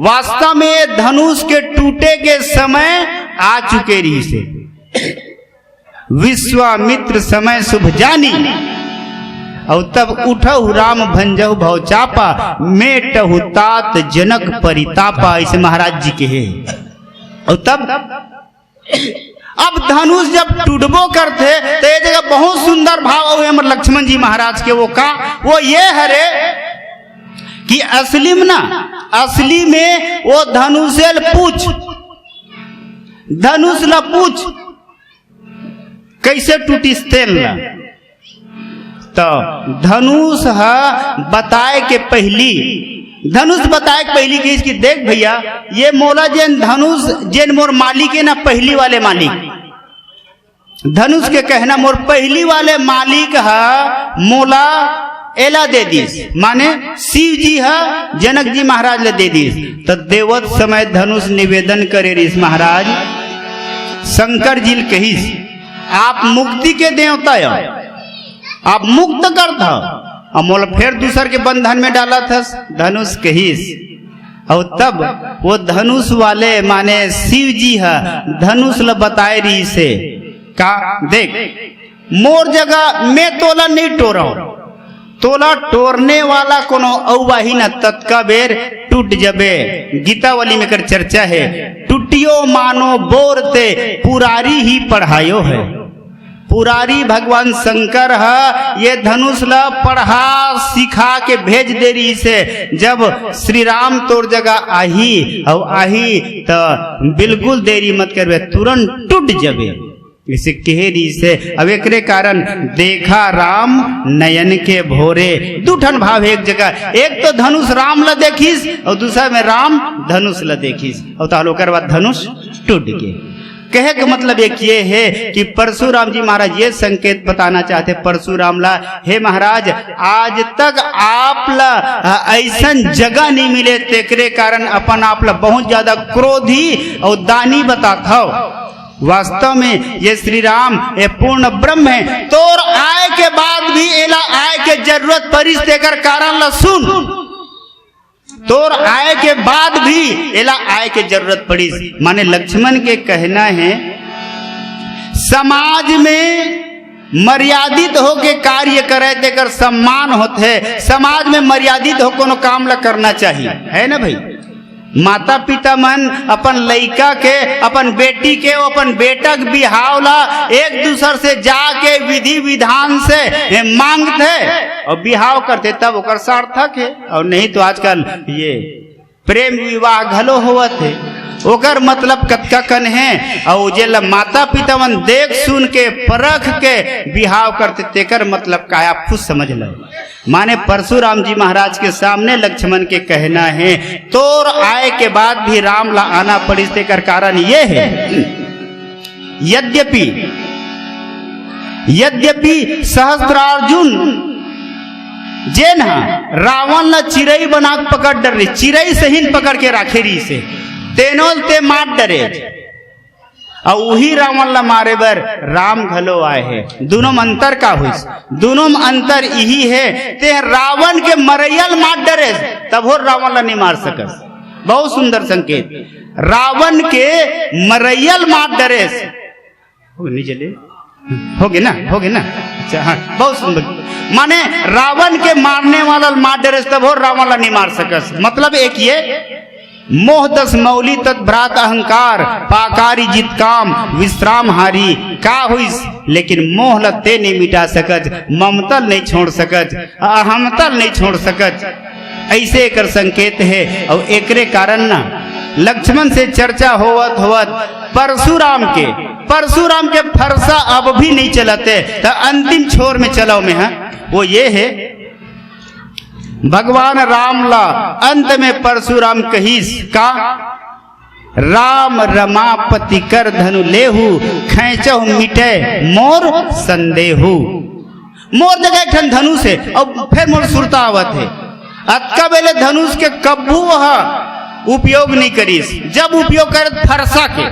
वास्तव में धनुष के टूटे के समय आ चुके रही से, विश्वामित्र समय शुभ जानी, और तब उठहु राम भंजहु भव चापा, मेटहु तात जनक परितापा। ऐसे महाराज जी के है। और तब अब धनुष जब टूटबो करते तो ये जगह बहुत सुंदर भाव हुए हमर लक्ष्मण जी महाराज के। वो का वो ये हरे कि असली में वो धनुषेल पूछ, धनुष ला पूछ कैसे टूटी तेल ला। तो धनुष बताए के पहली, धनुष बताए के पहली की देख भैया, ये मोला जेन धनुष जेन मोर मालिक है ना, पहली वाले मालिक धनुष के कहना मोर पहली वाले मालिक है, मोला एला दे दीस, माने शिव जी है जनक जी महाराज ले दे दीस। तो देवत समय धनुष निवेदन करे रिस महाराज, शंकर जी कहीस आप मुक्ति के देवता हो, आप मुक्त करता, अमोल फिर दूसर के बंधन में डाला था धनुष कहीस। और तब वो धनुष वाले माने शिव जी है धनुष ल बताए रही से का देख मोर जगह मैं तोला नहीं टोरा तोला टोरने वाला कोनो औवाही न तत्का बेर टूट जबे। गीतावली में कर चर्चा है टूटियो मानो बोरते पुरारी ही पढ़ायो है। पुरारी भगवान शंकर है ये धनुष ला पढ़ा सिखा के भेज दे रही से जब श्री राम तोर जगह आही तो बिल्कुल देरी मत करवे तुरंत टूट जबे इसे कहेरी से। अब एक कारण देखा राम नयन के भोरे दूठन भाव एक जगह एक तो धनुष राम ला देखीस और दूसरा में राम धनुष ला देखीस और तालोकर बाद धनुष टूट गए। कहे का मतलब एक ये है कि परशुराम जी महाराज ये संकेत बताना चाहते परशुराम ला हे महाराज आज तक आप ला ऐसा जगह नहीं मिले तेकरे कारण अपन आप ला बहुत ज्यादा क्रोधी और दानी बताता हो। वास्तव में ये श्री राम ये पूर्ण ब्रह्म है तोर आय के बाद भी एला आय के जरूरत परिस देकर कारण ला सुन तोर आय के बाद भी एला आय के जरूरत पड़ी। माने लक्ष्मण के कहना है समाज में मर्यादित हो के कार्य करे तेकर सम्मान होते समाज में मर्यादित हो कोनो काम ला करना चाहिए है ना भाई। माता पिता मन अपन लइका के अपन बेटी के अपन बेटा के बिहाव ला एक दूसर से जाके विधि विधान से मांगते और बिहाव करते तब ओकर सार्थक है। और नहीं तो आजकल ये प्रेम विवाह घलो होवत है ओकर मतलब कतका कन है और जेला माता पिता मन देख सुन के परख के बिहाव करते तेकर मतलब का आप खुद समझ लो। माने परशुराम जी महाराज के सामने लक्ष्मण के कहना है तोर आय के बाद भी राम ला आना पड़ी तेकर कारण ये है यद्यपि सहस्त्रार्जुन जेन रावण ला चिरई बना पकड़ डर रही चिरई सहीन पकड़ के राखे रही से तेनोल ते मार डरे और वही रावण ला मारे बर राम घलो आए है। दोनों में अंतर का हुई दोनों में अंतर यही है ते रावण के मरैयल मार डरे तब हो रावण ला नहीं मार सकस। बहुत सुंदर संकेत रावण के मरैयल मार डरे नहीं चले हो गए ना अच्छा हाँ बहुत सुंदर। माने रावण के मारने वाला मार डरे तब हो रावण ला नहीं मार सकस। मतलब एक ये मोह दस मौली तत्भ्रात अहंकार पाकारी जित काम विश्राम हारी का हुई लेकिन मोह लते नहीं मिटा सकत ममतल नहीं छोड़ सकत अहमतल नहीं छोड़ सकत ऐसे कर संकेत है। और एकरे कारण ना लक्ष्मण से चर्चा होवत परशुराम के फरसा अब भी नहीं चलते तो अंतिम छोर में चलाओ में है वो ये है भगवान राम ला अंत में परशुराम कहीस का राम रमापति कर धनु लेहु खैचहु मिटे मोर संदेहु। मोर जगह एक धनुष है और फिर मोर सुरता आवत है अतका बेले धनुष के कब्बू उपयोग नहीं करीस जब उपयोग कर फरसा के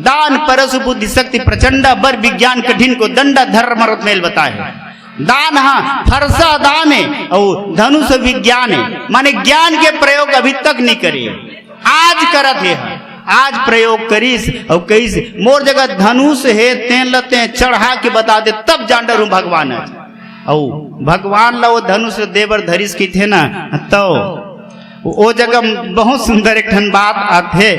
दान परसु बुद्धि शक्ति प्रचंडा बर विज्ञान कठिन को दंडा धर्म मेल बताए दान हाँ फरसा दान है और धनुष विज्ञान है। माने ज्ञान के प्रयोग अभी तक नहीं करी आज करत है आज प्रयोग करीस और कईस मोर जगह धनुष है तें लते चढ़ा के बता दे तब जान डरू भगवान है। और भगवान ला वो धनुष देवर धरिस की थे ना तो वो जगह बहुत सुंदर एक ठन बात आथे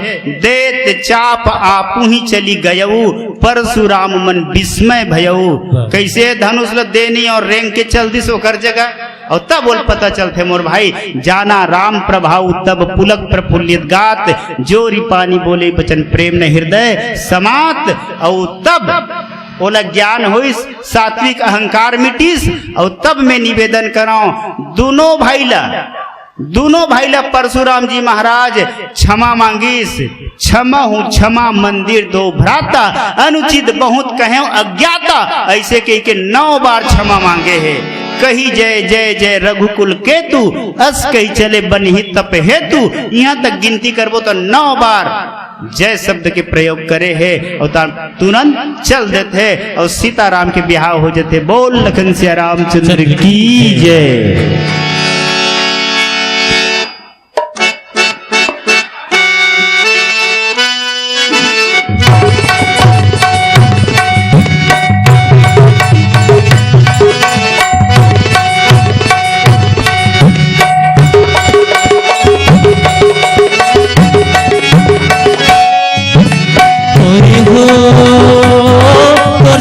देत चाप आपू ही चली गयऊ परशुराम मन विस्मय भयऊ कैसे धनुष ल देनी और रेंग के चल दिस ओकर जगह। और तब बोल पता चलते मोर भाई जाना राम प्रभाव तब पुलक प्रफुल्लित गात जोरी पानी बोले बचन प्रेम न हृदय समात। और तब ओला ज्ञान होइस सात्विक अहंकार मिटीस और तब मैं निवेदन कराऊं दोनों भाई ला परशुराम जी महाराज क्षमा मांगीस क्षमा मंदिर दो भ्राता अनुचित बहुत कहे अज्ञाता ऐसे कह के 9 बार क्षमा मांगे है। कही जय जय जय रघुकुल केतु अस कही चले बनहि तप हेतु यहाँ तक गिनती करबो तो 9 बार जय शब्द के प्रयोग करे है और तुरंत चल देते है और सीताराम के ब्याह हो जाते। बोल लखन सिया रामचंद्र की जय।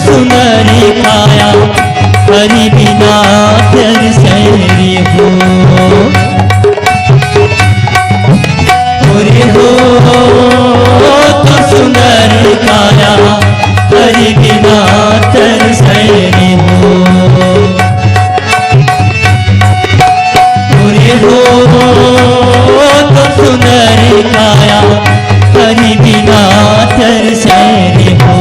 सुंदरी काया हरि बिना तेर सैरी हो तो सुंदरी काया हरि बिना तेर सैरी हो तो सुंदरी काया हरि बिना तेर सैरी हो।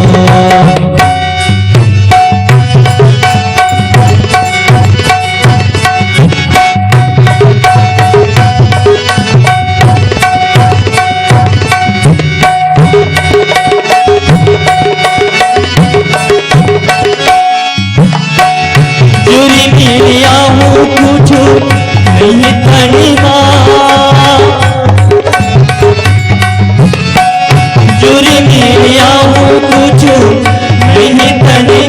नहीं तनी जुरी मिलिया कुछ नहीं तनी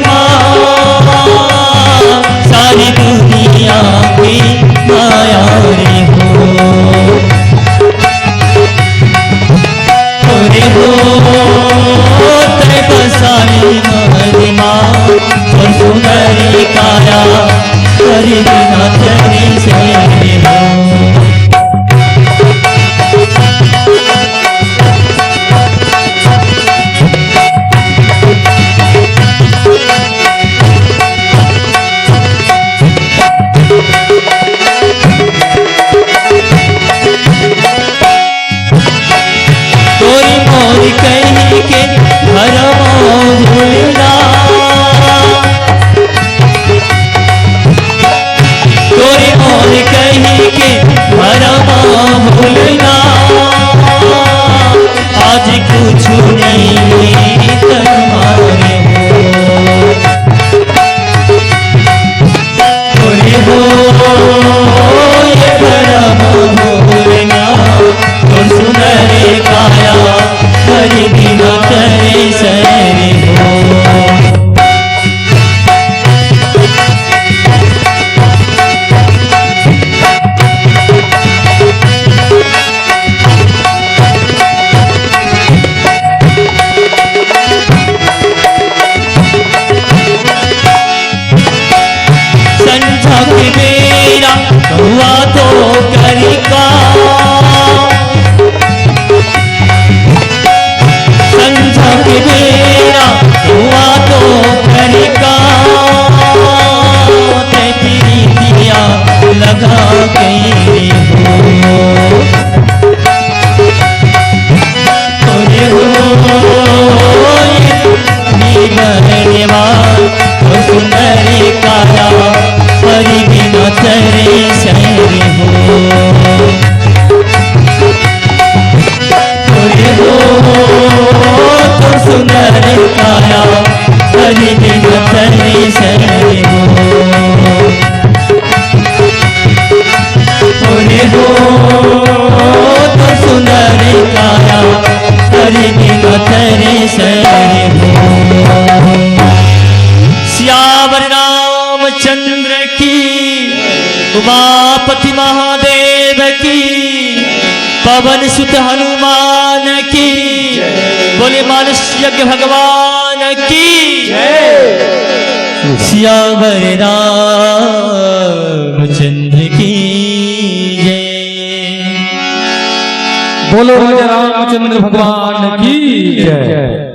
सारी दुनिया की माया रे हो ते बसाई महिमा और सुंदरी काया हरि बिना तेरी सैरी हो। तोरी मोरी कहीं के घर भूलना तोरी मोरी कहीं के घर भूलना आज कुछ नहीं तुम्हारे हो ये भरम भूलना तो सुंदरी काया हरि बिना तेरी सैरी हो। संझा के बेरा हुआ तो करिका संझा के बेरा हुआ तो करिका ते प्रीतिया लगा के हो सुंदरी काया हरि बिना तेरी सैरी हो तो सुंदरी काया हरि बिना तेरी सैरी हो तो सुंदरी काया हरि बिना तेरी सैरी हो। श्यावर रामचंद्र की उमापति महादेव की पवन सुत हनुमान की बोले मानस यज्ञ भगवान की श्यावर रामचंद्र की जय। बोलो रामचंद्र भगवान की जय।